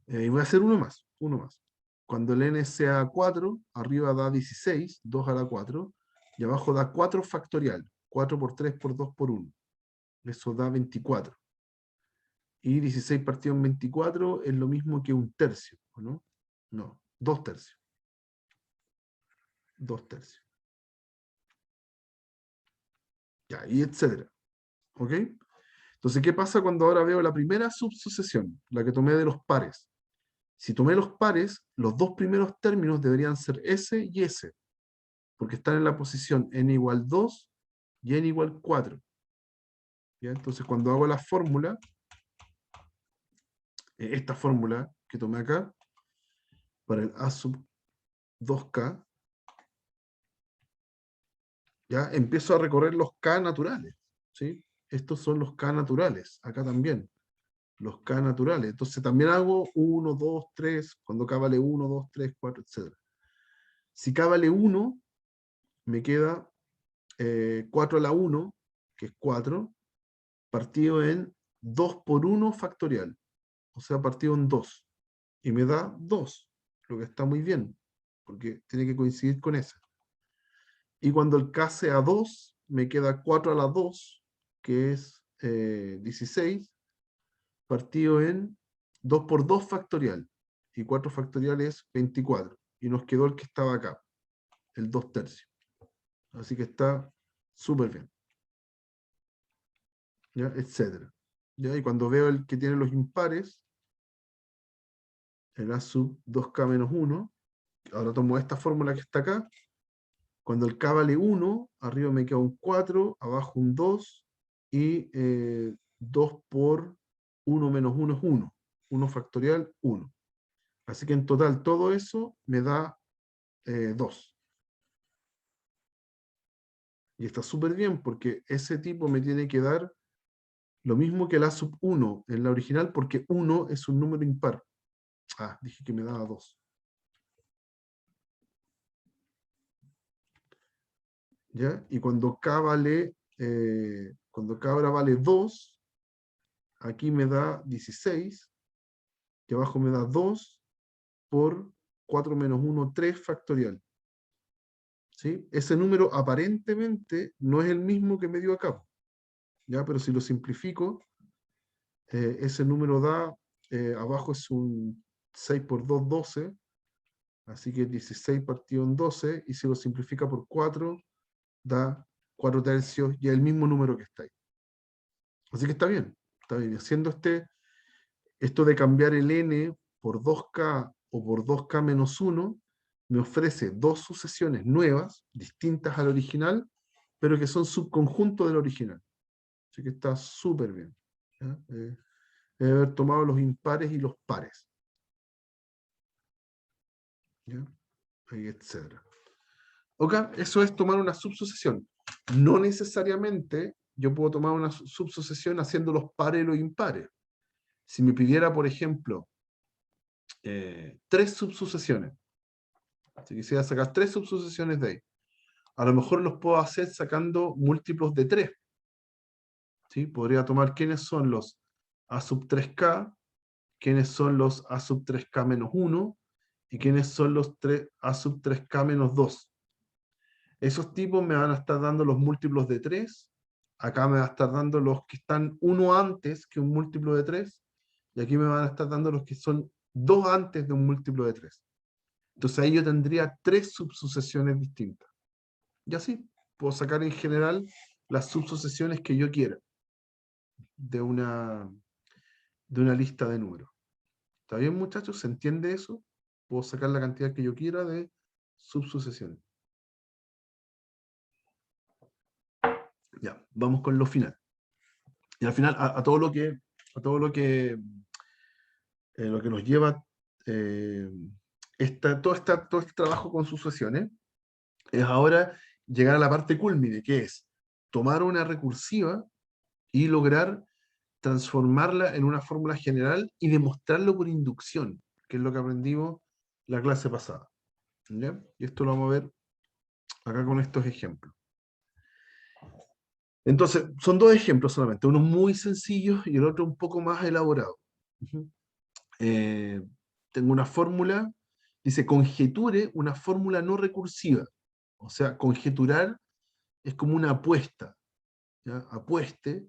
Y voy a hacer uno más, uno más. Cuando el n sea 4, arriba da 16, 2 a la 4, y abajo da 4 factorial, 4 por 3 por 2 por 1. Eso da 24. Y 16 partido en 24 es lo mismo que un tercio, ¿o no? No, 2 tercios. 2 tercios. Ya, y etcétera. ¿Ok? Entonces, ¿qué pasa cuando ahora veo la primera subsucesión, la que tomé de los pares? Si tomé los pares, los dos primeros términos deberían ser S y S, porque están en la posición n igual 2 y n igual 4. ¿Ya? Entonces, cuando hago la fórmula, esta fórmula que tomé acá, para el A sub 2k, ya empiezo a recorrer los k naturales. ¿Sí? Estos son los k naturales, acá también. Los k naturales. Entonces también hago 1, 2, 3, cuando k vale 1, 2, 3, 4, etc. Si k vale 1, me queda 4 a la 1, que es 4, partido en 2 por 1 factorial, o sea, partido en 2. Y me da 2, lo que está muy bien, porque tiene que coincidir con esa. Y cuando el k sea 2, me queda 4 a la 2, que es 16, partido en 2 por 2 factorial. Y 4 factorial es 24. Y nos quedó el que estaba acá, el 2 tercios. Así que está súper bien. ¿Ya? Etcétera. ¿Ya? Y cuando veo el que tiene los impares, el A sub 2K menos 1, ahora tomo esta fórmula que está acá. Cuando el K vale 1, arriba me queda un 4, abajo un 2, y 2 por 1 menos 1 es 1. 1 factorial, 1. Así que en total todo eso me da 2. Y está súper bien porque ese tipo me tiene que dar lo mismo que el A sub 1 en la original, porque 1 es un número impar. Ah, dije que me daba 2. ¿Ya? Y cuando K vale, cuando K ahora vale 2, aquí me da 16, y abajo me da 2 por 4 menos 1, 3 factorial. ¿Sí? Ese número aparentemente no es el mismo que me dio acá. ¿Ya? Pero si lo simplifico, ese número da, abajo es un 6 por 2, 12, así que 16 partido en 12, y si lo simplifica por 4, da 4 tercios, y es el mismo número que está ahí. Así que está bien, está bien. Haciendo esto de cambiar el n por 2k o por 2k menos 1, me ofrece dos sucesiones nuevas, distintas al original, pero que son subconjuntos del original. Así que está súper bien. ¿Ya? Debe haber tomado los impares y los pares. ¿Ya? Ahí, etcétera. Ok, eso es tomar una subsucesión. No necesariamente yo puedo tomar una subsucesión haciendo los pares y los impares. Si me pidiera, por ejemplo, 3 subsucesiones, si quisiera sacar 3 subsucesiones de ahí, a lo mejor los puedo hacer sacando múltiplos de 3. ¿Sí? Podría tomar quiénes son los A sub 3K, quiénes son los A sub 3K menos 1, y quiénes son los A sub 3K menos 2. Esos tipos me van a estar dando los múltiplos de 3. Acá me va a estar dando los que están uno antes que un múltiplo de 3. Y aquí me van a estar dando los que son 2 antes de un múltiplo de 3. Entonces ahí yo tendría 3 subsucesiones distintas. Y así puedo sacar en general las subsucesiones que yo quiera de una lista de números. ¿Está bien, muchachos? ¿Se entiende eso? Puedo sacar la cantidad que yo quiera de subsucesiones. Ya, vamos con lo final. Y al final, a todo lo que nos lleva todo este trabajo con sucesiones, es ahora llegar a la parte cúlmine, que es tomar una recursiva y lograr transformarla en una fórmula general y demostrarlo por inducción, que es lo que aprendimos la clase pasada. ¿Ya? Y esto lo vamos a ver acá con estos ejemplos. Entonces, son 2 ejemplos solamente, uno muy sencillo y el otro un poco más elaborado. Tengo una fórmula, dice conjeture una fórmula no recursiva. O sea, conjeturar es como una apuesta. ¿Ya? Apueste,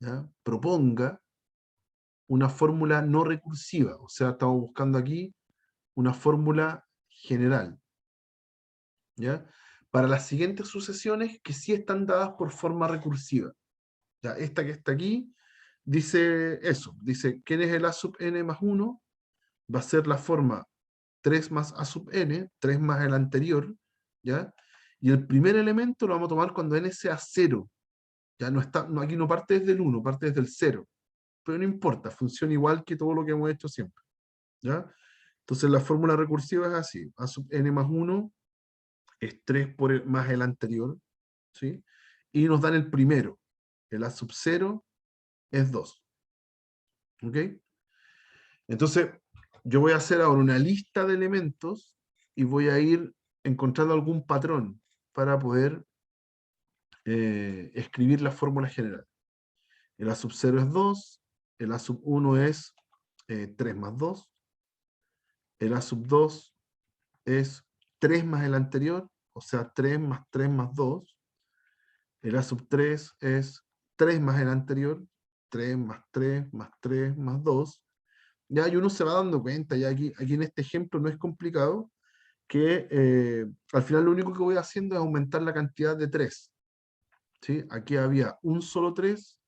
¿ya? Proponga una fórmula no recursiva. O sea, estamos buscando aquí una fórmula general. ¿Ya? Para las siguientes sucesiones que sí están dadas por forma recursiva. ¿Ya? Esta que está aquí dice eso. Dice, ¿quién es el A sub n más 1? Va a ser la forma 3 más A sub n, 3 más el anterior, ¿ya? Y el primer elemento lo vamos a tomar cuando n sea 0. Ya no está, aquí no parte desde el 1, parte desde el 0. Pero no importa, funciona igual que todo lo que hemos hecho siempre. ¿Ya? Entonces la fórmula recursiva es así. A sub n más 1 es 3 más el anterior, ¿sí? Y nos dan el primero. El A sub 0 es 2. ¿Ok? Entonces, yo voy a hacer ahora una lista de elementos y voy a ir encontrando algún patrón para poder escribir la fórmula general. El A sub 0 es 2, el A sub 1 es 3 más 2, el A sub 2 es 3 más el anterior, o sea, 3 más 3 más 2, el A sub 3 es 3 más el anterior, 3 más 3 más 3 más 2, Ya y uno se va dando cuenta, ya aquí en este ejemplo no es complicado, que al final lo único que voy haciendo es aumentar la cantidad de 3. ¿Sí? Aquí había un solo 3,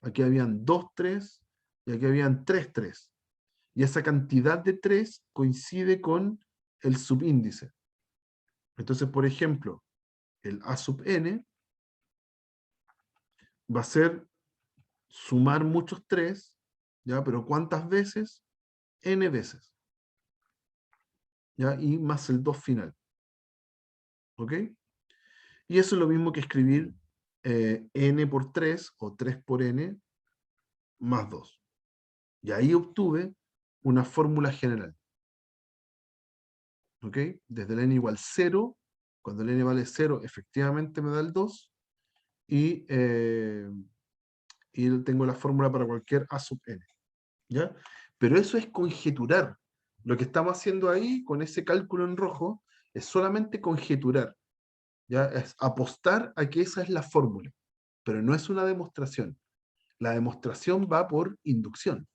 aquí habían 2 3 y aquí habían 3 3. Y esa cantidad de 3 coincide con el subíndice. Entonces, por ejemplo, el A sub n va a ser sumar muchos 3, ¿ya? Pero ¿cuántas veces? N veces, ¿ya? Y más el 2 final, ¿ok? Y eso es lo mismo que escribir n por 3 o 3 por n más 2. Y ahí obtuve una fórmula general, ¿ok? Desde el n igual 0, cuando el n vale 0, efectivamente me da el 2, y tengo la fórmula para cualquier a sub n, ¿ya? Pero eso es conjeturar. Lo que estamos haciendo ahí, con ese cálculo en rojo, es solamente conjeturar, ¿ya? Es apostar a que esa es la fórmula, pero no es una demostración. La demostración va por inducción.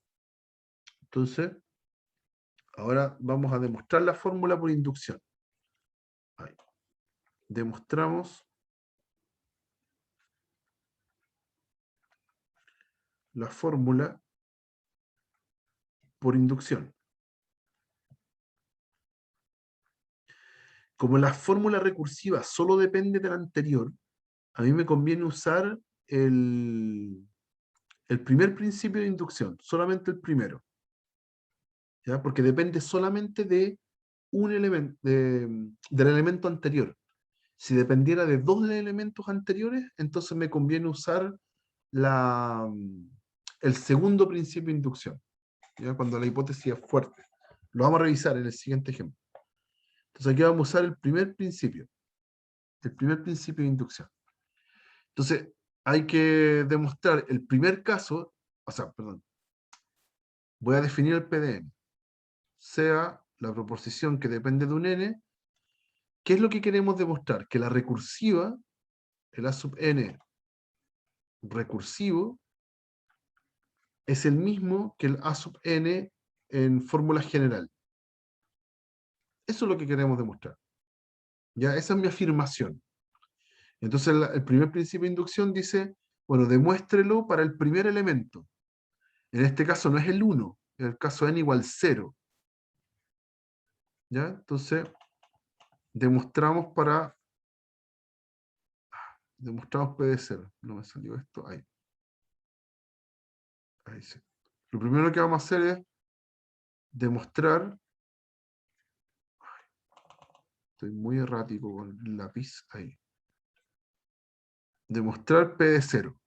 Entonces, ahora vamos a demostrar la fórmula por inducción. Ahí. Demostramos la fórmula por inducción. Como la fórmula recursiva solo depende de la anterior, a mí me conviene usar el primer principio de inducción, solamente el primero, ¿ya? Porque depende solamente de un elemento, del elemento anterior. Si dependiera de dos elementos anteriores, entonces me conviene usar la, el segundo principio de inducción, ¿ya? Cuando la hipótesis es fuerte. Lo vamos a revisar en el siguiente ejemplo. Entonces aquí vamos a usar el primer principio de inducción. Entonces hay que demostrar el primer caso, o sea, perdón, voy a definir el PDN, sea la proposición que depende de un n. ¿Qué es lo que queremos demostrar? Que la recursiva, el A sub n recursivo, es el mismo que el A sub n en fórmula general. Eso es lo que queremos demostrar. ¿Ya? Esa es mi afirmación. Entonces el primer principio de inducción dice, bueno, demuéstrelo para el primer elemento. En este caso no es el 1, en el caso n igual 0. ¿Ya? Entonces demostramos P de 0. No me salió esto. Ahí. Ahí sí. Lo primero que vamos a hacer es demostrar. Estoy muy errático con el lápiz. Ahí. Demostrar P de 0.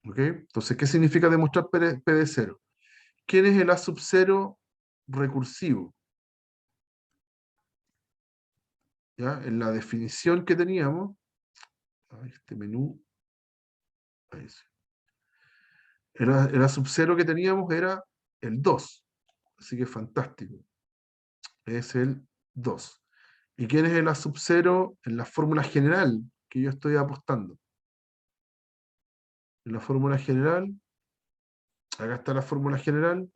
¿Ok? Entonces, ¿qué significa demostrar P de 0? ¿Quién es el A sub 0 recursivo? ¿Ya? En la definición que teníamos, este menú, ahí sí. El A sub 0 que teníamos era el 2. Así que fantástico. Es el 2. ¿Y quién es el A sub 0 en la fórmula general que yo estoy apostando? En la fórmula general, acá está la fórmula general,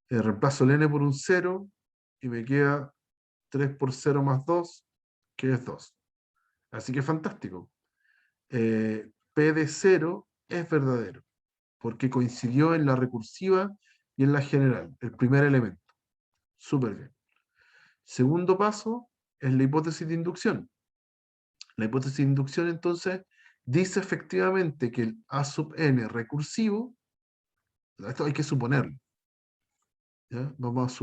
reemplazo el n por un 0 y me queda 3 por 0 más 2, que es 2. Así que fantástico. P de 0 es verdadero, porque coincidió en la recursiva y en la general, el primer elemento. Súper bien. Segundo paso es la hipótesis de inducción. La hipótesis de inducción, entonces, dice efectivamente que el A sub n recursivo, esto hay que suponerlo, ¿ya? Vamos a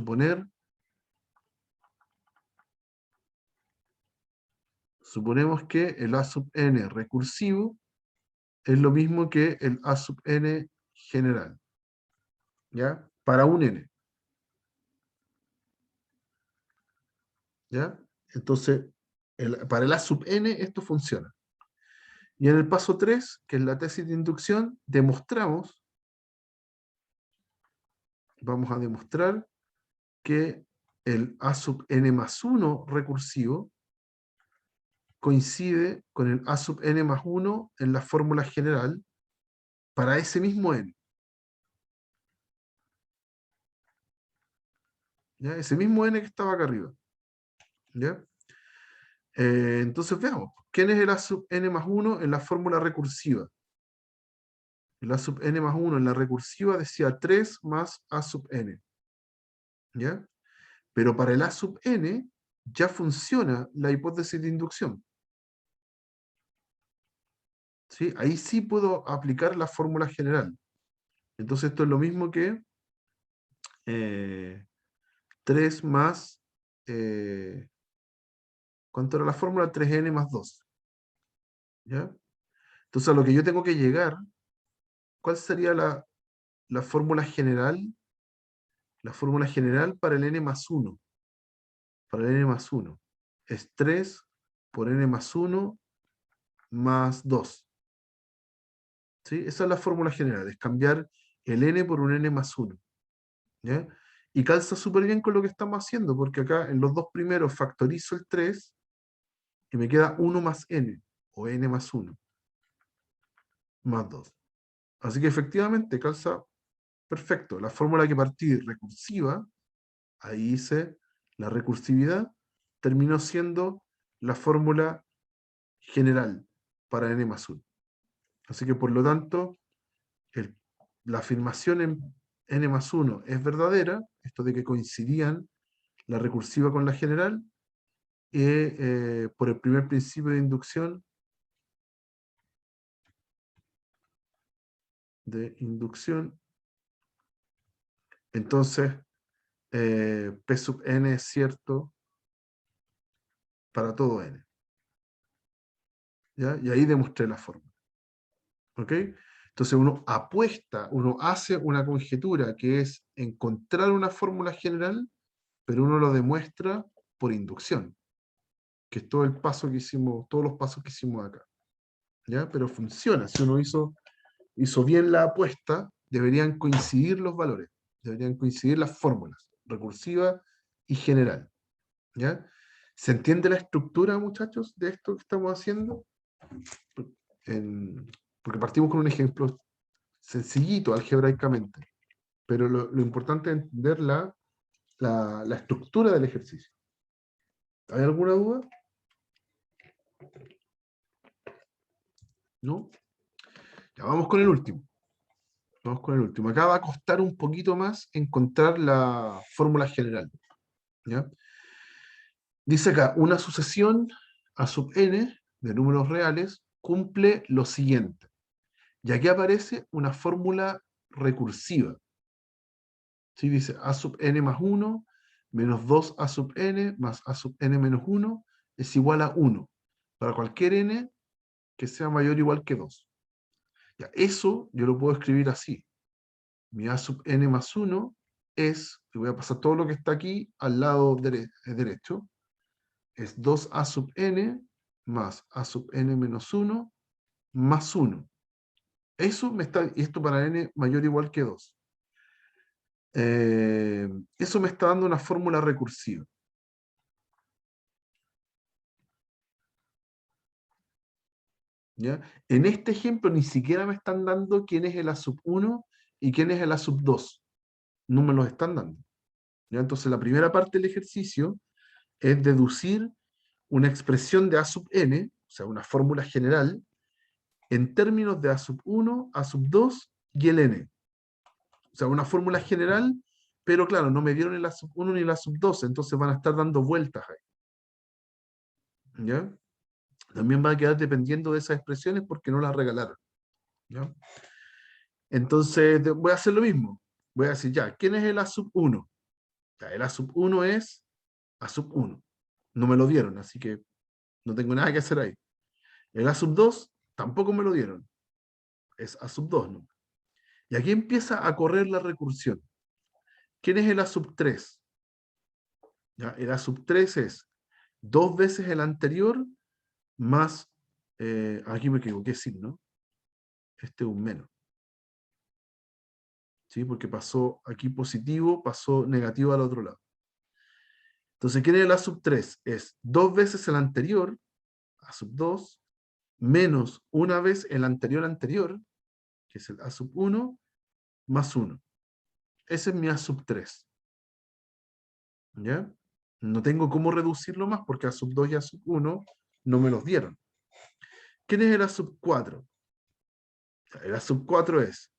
suponemos que el A sub n recursivo es lo mismo que el A sub n general, ¿ya? Para un n, ¿ya? Entonces, para el A sub n esto funciona. Y en el paso 3, que es la tesis de inducción, vamos a demostrar que el A sub n más 1 recursivo coincide con el A sub n más 1 en la fórmula general para ese mismo n. ¿ya? Ese mismo n que estaba acá arriba. ¿Ya? Entonces veamos, ¿quién es el a sub n más 1 en la fórmula recursiva? El a sub n más 1 en la recursiva decía 3 más a sub n. ¿Ya? Pero para el a sub n ya funciona la hipótesis de inducción. ¿Sí? Ahí sí puedo aplicar la fórmula general. Entonces esto es lo mismo que 3 más... ¿cuánto era la fórmula? 3n más 2. ¿Ya? Entonces a lo que yo tengo que llegar, ¿cuál sería la fórmula general? La fórmula general para el n más 1. Para el n más 1. Es 3 por n más 1 más 2. ¿Sí? Esa es la fórmula general, es cambiar el n por un n más 1. ¿Ya? Y calza súper bien con lo que estamos haciendo, porque acá en los dos primeros factorizo el 3 y me queda 1 más n, o n más 1, más 2. Así que efectivamente calza perfecto. La fórmula que partí recursiva, ahí hice la recursividad, terminó siendo la fórmula general para n más 1. Así que por lo tanto, la afirmación en n más 1 es verdadera, esto de que coincidían la recursiva con la general, por el primer principio de inducción, entonces P sub n es cierto para todo n. ¿Ya? Y ahí demostré la fórmula. ¿Ok? Entonces uno apuesta, uno hace una conjetura que es encontrar una fórmula general, pero uno lo demuestra por inducción, que es todo el paso que hicimos, todos los pasos que hicimos acá. ¿Ya? Pero funciona. Si uno hizo bien la apuesta, deberían coincidir los valores, deberían coincidir las fórmulas, recursiva y general. ¿Ya? ¿Se entiende la estructura, muchachos, de esto que estamos haciendo? Porque partimos con un ejemplo sencillito algebraicamente, pero lo importante es entender la estructura del ejercicio. ¿Hay alguna duda? ¿No? Ya vamos con el último. Vamos con el último. Acá va a costar un poquito más encontrar la fórmula general. ¿Ya? Dice acá, una sucesión a sub n de números reales cumple lo siguiente. Y aquí aparece una fórmula recursiva. ¿Sí? Dice a sub n más 1 menos 2 a sub n más a sub n menos 1 es igual a 1. Para cualquier n que sea mayor o igual que 2. Ya, eso yo lo puedo escribir así. Mi a sub n más 1 es, y voy a pasar todo lo que está aquí al lado derecho, es 2a sub n más a sub n menos 1 más 1. Eso me está, y esto para n mayor o igual que 2. Eso me está dando una fórmula recursiva. ¿Ya? En este ejemplo ni siquiera me están dando quién es el a sub 1 y quién es el a sub 2. No me los están dando. ¿Ya? Entonces la primera parte del ejercicio es deducir una expresión de a sub n, o sea, una fórmula general, en términos de a sub 1, a sub 2 y el n. O sea, una fórmula general, pero claro, no me dieron el a sub 1 ni el a sub 2, entonces van a estar dando vueltas ahí. ¿Ya? También va a quedar dependiendo de esas expresiones porque no las regalaron. ¿Ya? Entonces voy a hacer lo mismo. Voy a decir, ya, ¿quién es el a sub 1? Ya, el a sub 1 es a sub 1. No me lo dieron, así que no tengo nada que hacer ahí. El a sub 2 tampoco me lo dieron. Es a sub 2, ¿no? Y aquí empieza a correr la recursión. ¿Quién es el a sub 3? ¿Ya? El a sub 3 es 2 veces el anterior más, aquí me equivoqué, signo. Este es un menos. ¿Sí? Porque pasó aquí positivo, pasó negativo al otro lado. Entonces, ¿quién es el a sub 3? Es 2 veces el anterior, a sub 2, menos una vez el anterior, que es el a sub 1, más 1. Ese es mi a sub 3. ¿Ya? No tengo cómo reducirlo más porque a sub 2 y a sub 1 no me los dieron. ¿Quién es el A sub 4? El A sub 4 es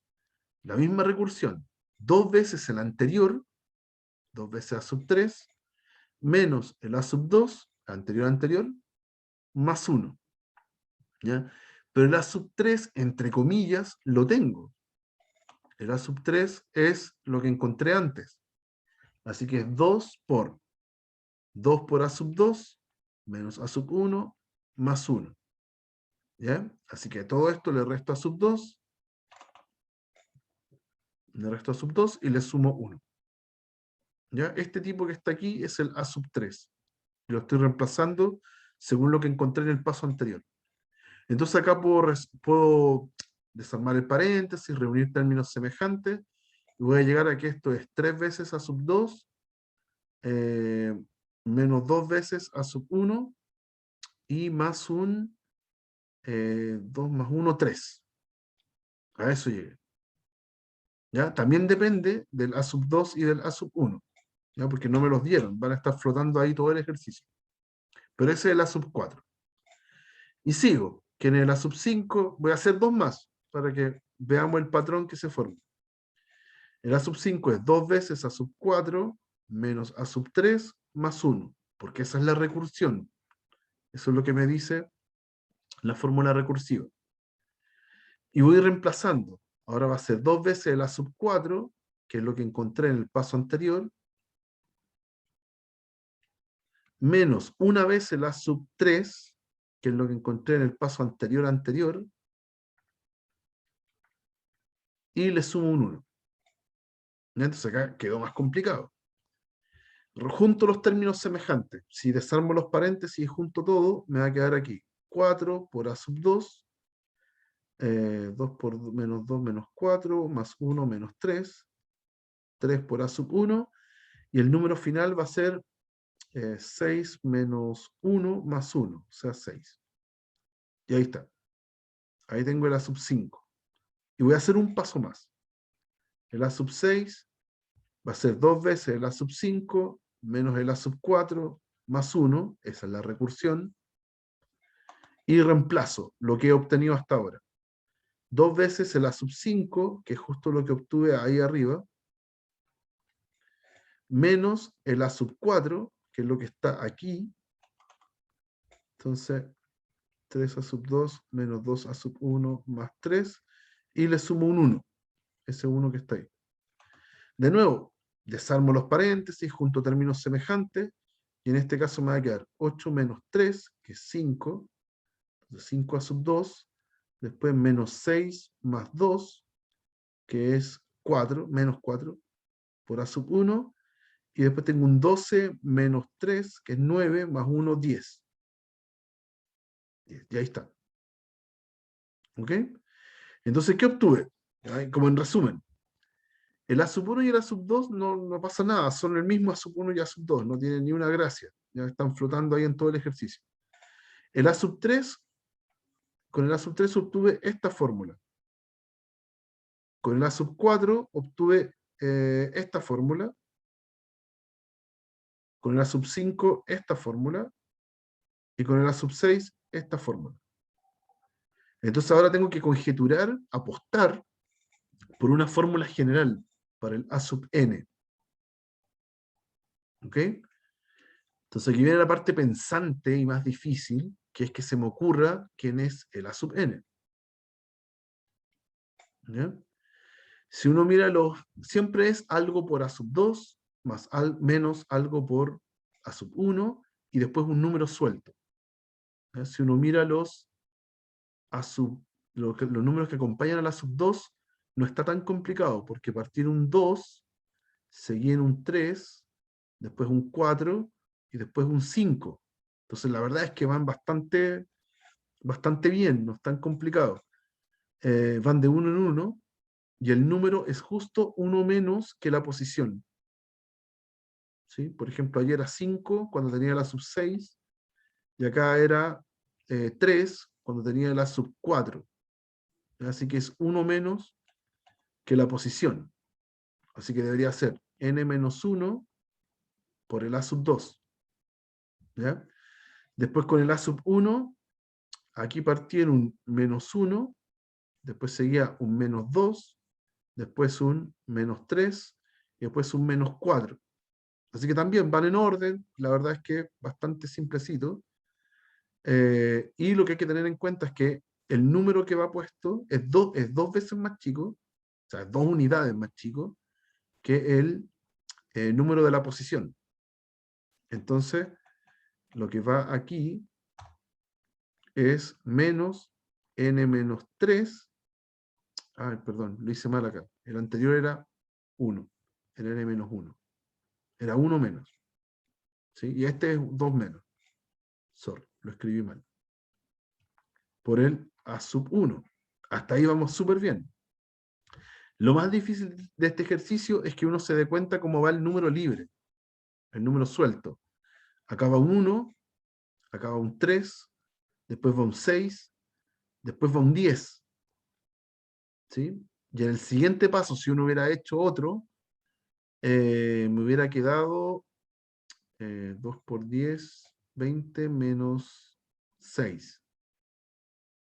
la misma recursión, dos veces el anterior, dos veces A sub 3, menos el A sub 2, anterior, más 1. ¿Ya? Pero el A sub 3, entre comillas, lo tengo. El A sub 3 es lo que encontré antes. Así que es 2 por A sub 2 menos A sub 1 más 1. ¿Ya? Así que todo esto le resto a sub 2, le resto a sub 2 y le sumo 1. ¿Ya? Este tipo que está aquí es el A sub 3. Lo estoy reemplazando según lo que encontré en el paso anterior. Entonces acá puedo desarmar el paréntesis, reunir términos semejantes, y voy a llegar a que esto es 3 veces A sub 2, menos 2 veces A sub 1, y más 2 más 1, 3. A eso llegué. ¿Ya? También depende del A sub 2 y del A sub 1, ¿ya? Porque no me los dieron, van a estar flotando ahí todo el ejercicio. Pero ese es el A sub 4. Y sigo, que en el A sub 5 voy a hacer dos más, para que veamos el patrón que se forma. El A sub 5 es 2 veces A sub 4 menos A sub 3 más 1, porque esa es la recursión. Eso es lo que me dice la fórmula recursiva. Y voy reemplazando. Ahora va a ser 2 veces el A sub 4, que es lo que encontré en el paso anterior, menos una vez el A sub 3, que es lo que encontré en el paso anterior, y le sumo un 1. Entonces acá quedó más complicado. Junto los términos semejantes. Si desarmo los paréntesis y junto todo, me va a quedar aquí 4 por A sub 2, 2 por menos 2 menos 4, más 1 menos 3, 3 por A sub 1, y el número final va a ser 6 menos 1 más 1, o sea 6. Y ahí está. Ahí tengo el A sub 5. Y voy a hacer un paso más. El A sub 6 va a ser 2 veces el A sub 5 menos el A sub 4 más 1, esa es la recursión, y reemplazo lo que he obtenido hasta ahora. 2 veces el A sub 5, que es justo lo que obtuve ahí arriba, menos el A sub 4, que es lo que está aquí. Entonces, 3 A sub 2 menos 2 A sub 1 más 3, y le sumo un 1, ese 1 que está ahí. De nuevo, desarmo los paréntesis, junto términos semejantes, y en este caso me va a quedar 8 menos 3, que es 5, 5 A sub 2, después menos 6 más 2, que es 4, menos 4, por A sub 1, y después tengo un 12 menos 3, que es 9, más 1, 10. Y ahí está. ¿Ok? Entonces, ¿qué obtuve? Como en resumen, el A sub 1 y el A sub 2 no pasa nada, son el mismo A sub 1 y A sub 2, no tienen ni una gracia, ya están flotando ahí en todo el ejercicio. El A sub 3, con el A sub 3 obtuve esta fórmula. Con el A sub 4 obtuve esta fórmula. Con el A sub 5 esta fórmula. Y con el A sub 6 esta fórmula. Entonces ahora tengo que conjeturar, apostar por una fórmula general para el A sub n. ¿Ok? Entonces aquí viene la parte pensante y más difícil, que es que se me ocurra quién es el A sub n. ¿Ya? Si uno mira siempre es algo por A sub 2 más menos algo por A sub 1 y después un número suelto. ¿Ya? Si uno mira los números que acompañan a la sub 2, no está tan complicado, porque partir un 2, seguir un 3, después un 4 y después un 5. Entonces la verdad es que van bastante bien, no es tan complicado. Van de uno en uno, y el número es justo uno menos que la posición. ¿Sí? Por ejemplo, ayer era 5 cuando tenía la sub 6, y acá era 3 cuando tenía la sub 4. Así que es uno menos que la posición. Así que debería ser n menos 1 por el A sub 2. ¿Ya? Después con el A sub 1, aquí partí en un menos 1, después seguía un menos 2, después un menos 3, y después un menos 4. Así que también van en orden, la verdad es que bastante simplecito. Y lo que hay que tener en cuenta es que el número que va puesto es dos veces más chico, o sea, 2 unidades más chico, que el número de la posición. Entonces, lo que va aquí es menos n menos 3. Ay, perdón, lo hice mal acá. El anterior era 1, el n menos 1. Era 1 menos. ¿Sí? Y este es 2 menos. Sorry, lo escribí mal. Por el A sub 1. Hasta ahí vamos súper bien. Lo más difícil de este ejercicio es que uno se dé cuenta cómo va el número libre, el número suelto. Acá va un 1, acá va un 3, después va un 6, después va un 10. ¿Sí? Y en el siguiente paso, si uno hubiera hecho otro, me hubiera quedado 2 por 10, 20 menos 6,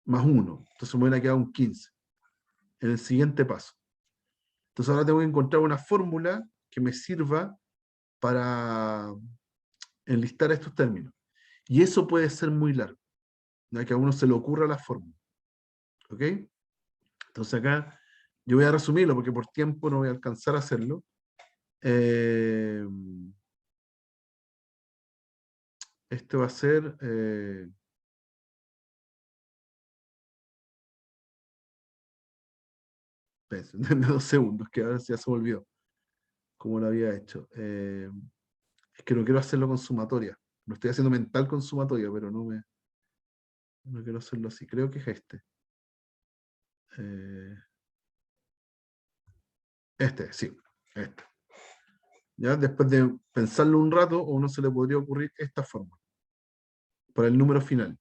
más 1. Entonces me hubiera quedado un 15 en el siguiente paso. Entonces ahora tengo que encontrar una fórmula que me sirva para enlistar estos términos. Y eso puede ser muy largo, ya que a uno se le ocurra la fórmula. ¿Ok? Entonces acá yo voy a resumirlo porque por tiempo no voy a alcanzar a hacerlo. Este va a ser... denme 2 segundos, que ahora ya se me olvidó cómo lo había hecho. Es que no quiero hacerlo con sumatoria. Lo estoy haciendo mental con sumatoria, pero no quiero hacerlo así. Creo que es este. Sí, este. ¿Ya? Después de pensarlo un rato, a uno se le podría ocurrir esta forma, para el número final.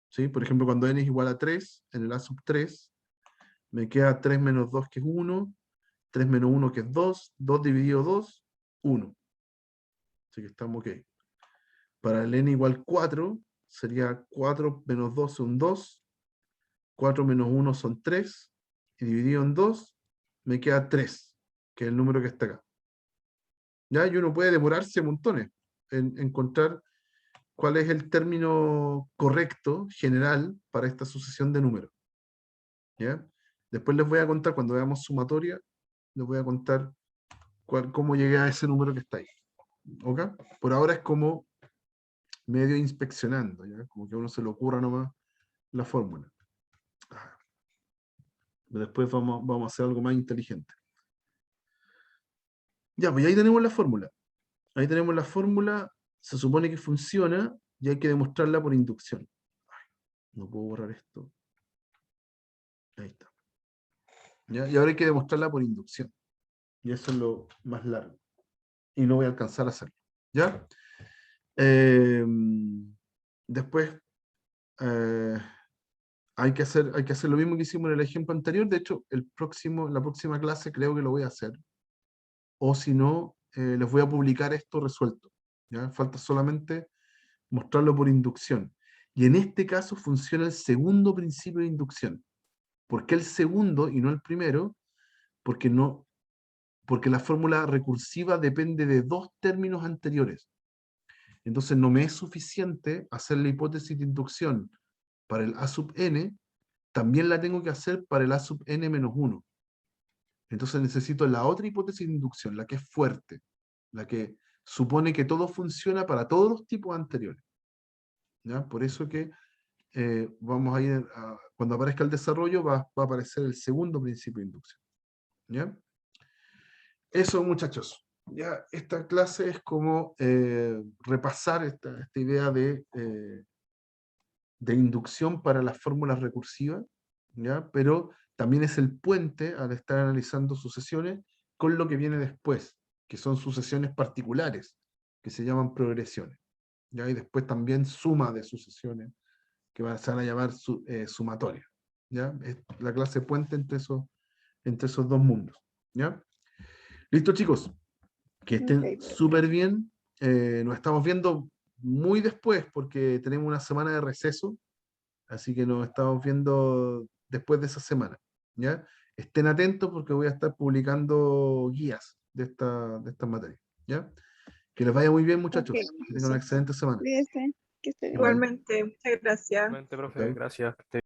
¿Sí? Por ejemplo, cuando n es igual a 3, en el A sub 3, me queda 3 menos 2, que es 1, 3 menos 1, que es 2, 2 dividido 2, 1. Así que estamos ok. Para el n igual 4, sería 4 menos 2 son 2, 4 menos 1 son 3, y dividido en 2, me queda 3, que es el número que está acá. ¿Ya? Y uno puede demorarse montones en encontrar cuál es el término correcto, general, para esta sucesión de números. ¿Ya? Después les voy a contar, cuando veamos sumatoria, les voy a contar cómo llegué a ese número que está ahí. ¿Ok? Por ahora es como medio inspeccionando, ¿ya? Como que a uno se le ocurra nomás la fórmula. Después vamos a hacer algo más inteligente. Ya, pues ahí tenemos la fórmula. Ahí tenemos la fórmula, se supone que funciona y hay que demostrarla por inducción. Ay, no puedo borrar esto. Ahí está. ¿Ya? Y ahora hay que demostrarla por inducción. Y eso es lo más largo. Y no voy a alcanzar a hacerlo. ¿Ya? Después hay que hacer lo mismo que hicimos en el ejemplo anterior. De hecho, la próxima clase creo que lo voy a hacer. O si no, les voy a publicar esto resuelto. ¿Ya? Falta solamente mostrarlo por inducción. Y en este caso funciona el segundo principio de inducción. ¿Por qué el segundo y no el primero? Porque la fórmula recursiva depende de 2 términos anteriores. Entonces no me es suficiente hacer la hipótesis de inducción para el A sub n, también la tengo que hacer para el A sub n menos 1. Entonces necesito la otra hipótesis de inducción, la que es fuerte, la que supone que todo funciona para todos los tipos anteriores. ¿Ya? Por eso que vamos a ir, cuando aparezca el desarrollo, va a aparecer el segundo principio de inducción. ¿Ya? Eso, muchachos. Ya, esta clase es como repasar esta idea de inducción para las fórmulas recursivas, ¿ya? Pero también es el puente al estar analizando sucesiones con lo que viene después, que son sucesiones particulares, que se llaman progresiones. ¿Ya? Y después también suma de sucesiones, que se van a llamar sumatorias. ¿Ya? Es la clase puente entre esos 2 mundos. ¿Ya? Listo, chicos. Que estén Ok, súper bien. Nos estamos viendo muy después porque tenemos una semana de receso, así que nos estamos viendo después de esa semana, ¿ya? Estén atentos porque voy a estar publicando guías de esta materia, ¿ya? Que les vaya muy bien, Ok, muchachos. Que tengan una excelente semana. cuídese, que esté bien. Igual. Igualmente, muchas gracias. Igualmente, profe, Chao. gracias. Que esté